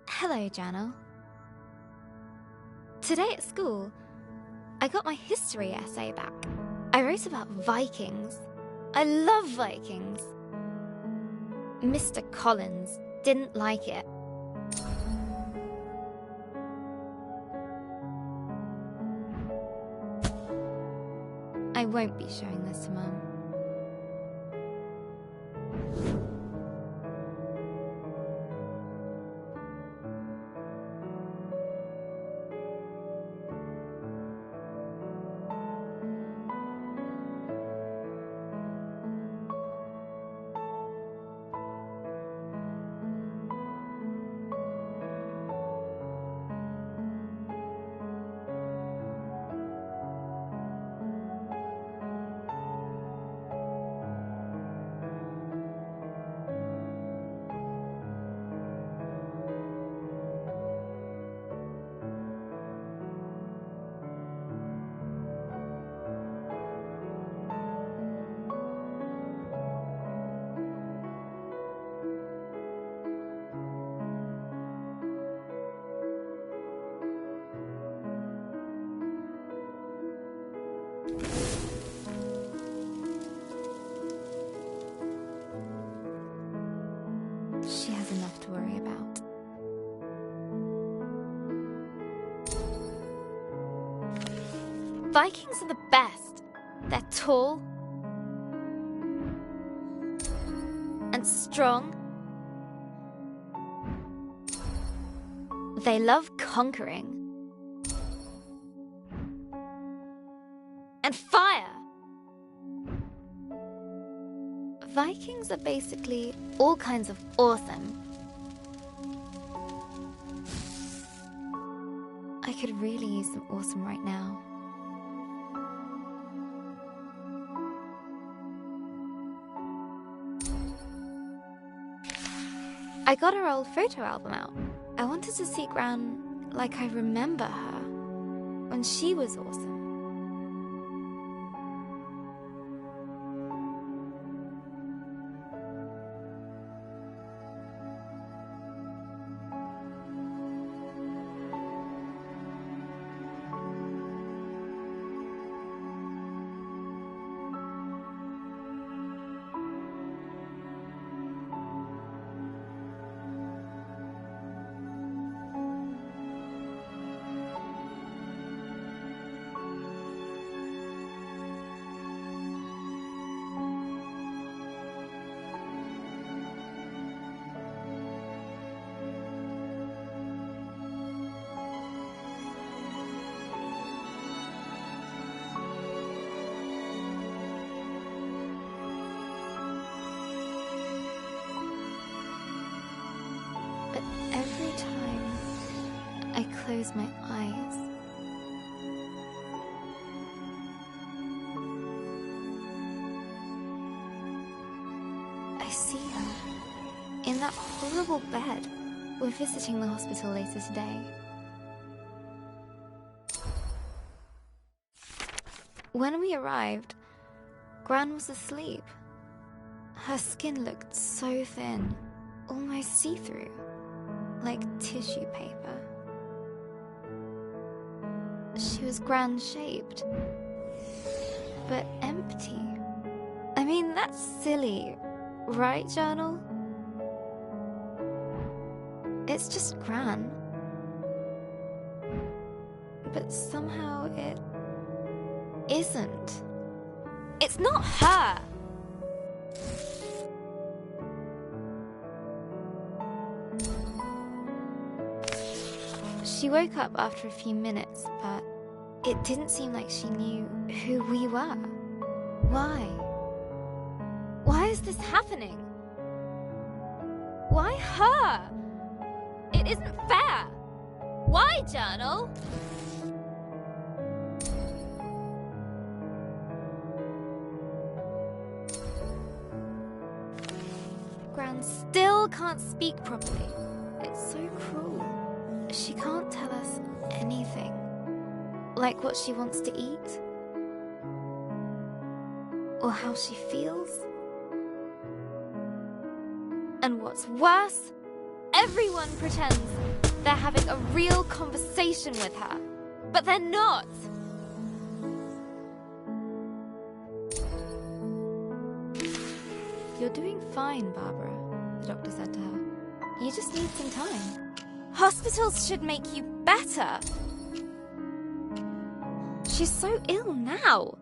Hello, Janel. Today at school, I got my history essay back. I wrote about Vikings. I love Vikings. Mr. Collins didn't like it. I won't be showing this to Mum. She has enough to worry about. Vikings are the best. They're tall and strong. They love conquering and fire. Vikings are basically all kinds of awesome. I could really use some awesome right now. I got her old photo album out. I wanted to see Gran like I remember her when she was awesome. But every time I close my eyes, I see her in that horrible bed. We're visiting the hospital later today. When we arrived, Gran was asleep. Her skin looked so thin, almost see-through, like tissue paper. She was Gran-shaped, but empty. I mean, that's silly, right, Journal? It's just Gran. But somehow it isn't. It's not her! She woke up after a few minutes, but it didn't seem like she knew who we were. Why? Why is this happening? Why her? It isn't fair! Why, Journal? Gran still can't speak properly. It's so cruel. She can't tell us anything. Like what she wants to eat. Or how she feels. And what's worse, everyone pretends they're having a real conversation with her. But they're not. You're doing fine, Barbara, the doctor said to her. You just need some time. Hospitals should make you better. She's so ill now.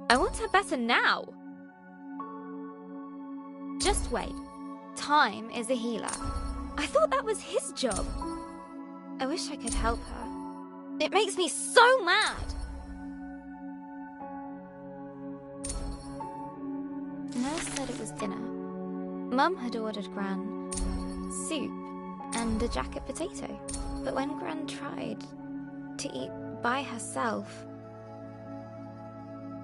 I want her better now. Just wait. Time is a healer. I thought that was his job. I wish I could help her. It makes me so mad. Nurse said it was dinner. Mum had ordered Gran soup and a jacket potato. But when Gran tried to eat by herself,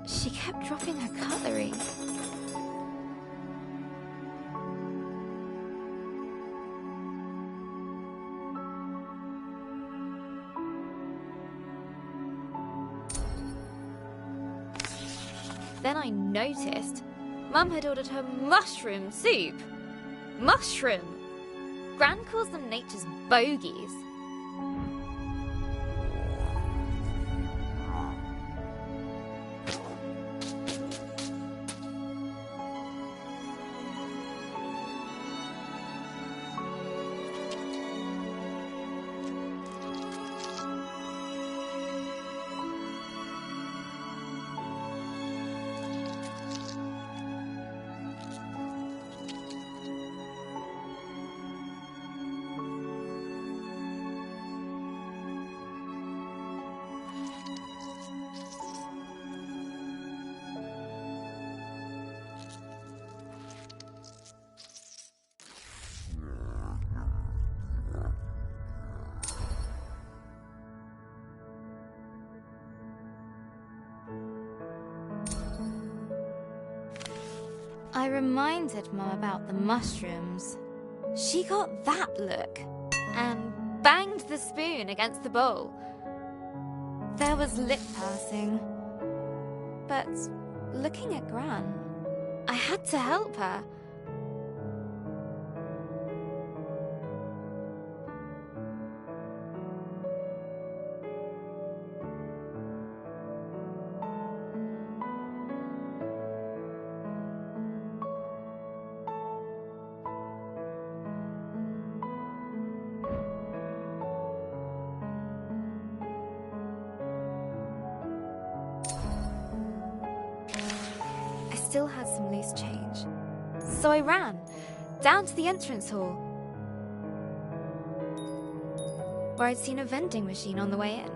she kept dropping her cutlery. Then I noticed Mum had ordered her mushroom soup. Mushroom! Gran calls them nature's bogies. I reminded Mum about the mushrooms. She got that look and banged the spoon against the bowl. There was lip pursing. But looking at Gran, I had to help her. Still had some loose change. So I ran down to the entrance hall, where I'd seen a vending machine on the way in.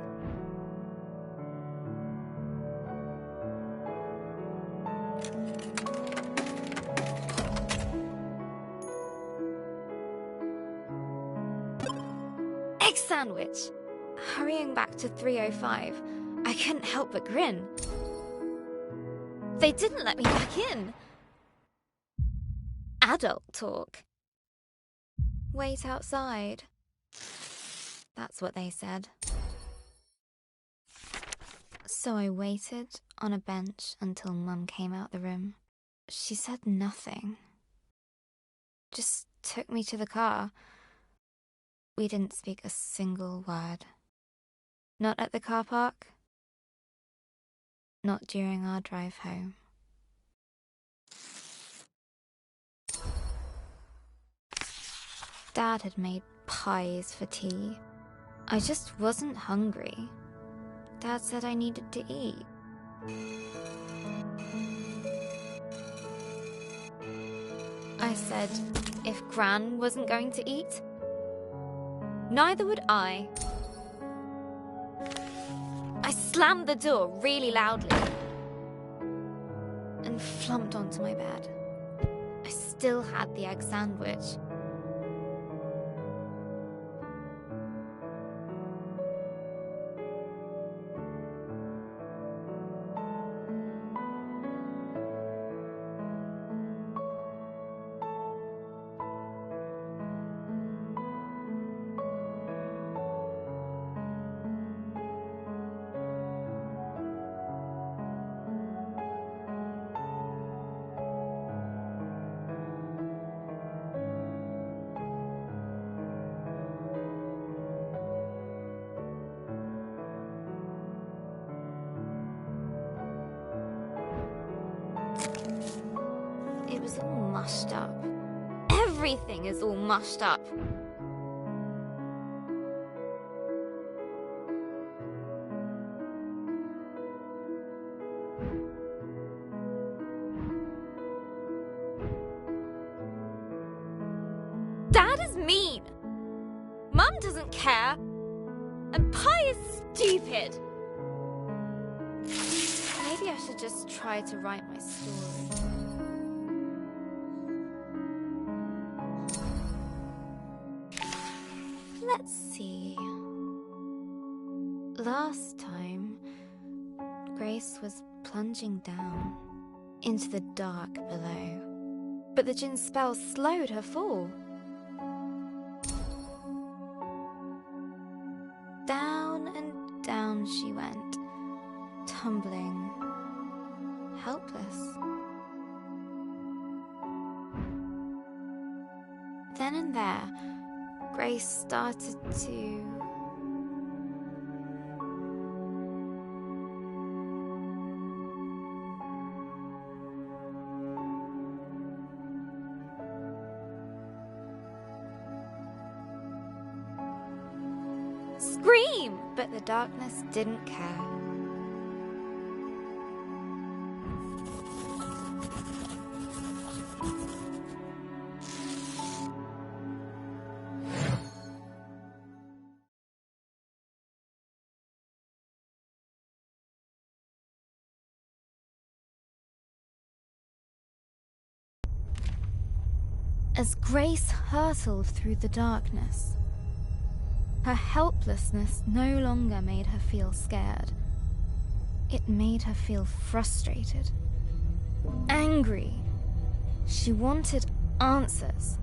Egg sandwich! Hurrying back to 305, I couldn't help but grin. They didn't let me back in. Adult talk. Wait outside. That's what they said. So I waited on a bench until Mum came out the room. She said nothing. Just took me to the car. We didn't speak a single word. Not at the car park. Not during our drive home. Dad had made pies for tea. I just wasn't hungry. Dad said I needed to eat. I said if Gran wasn't going to eat, neither would I. I slammed the door really loudly and flumped onto my bed. I still had the egg sandwich. It was all mushed up. Everything is all mushed up. Dad is mean. Mum doesn't care. And Pie is stupid. Maybe I should just try to write my story. Let's see. Last time, Grace was plunging down into the dark below, but the djinn's spell slowed her fall. Down and down she went, tumbling, helpless. Then and there, Grace started to... scream! But the darkness didn't care. As Grace hurtled through the darkness, her helplessness no longer made her feel scared. It made her feel frustrated, angry, She wanted answers.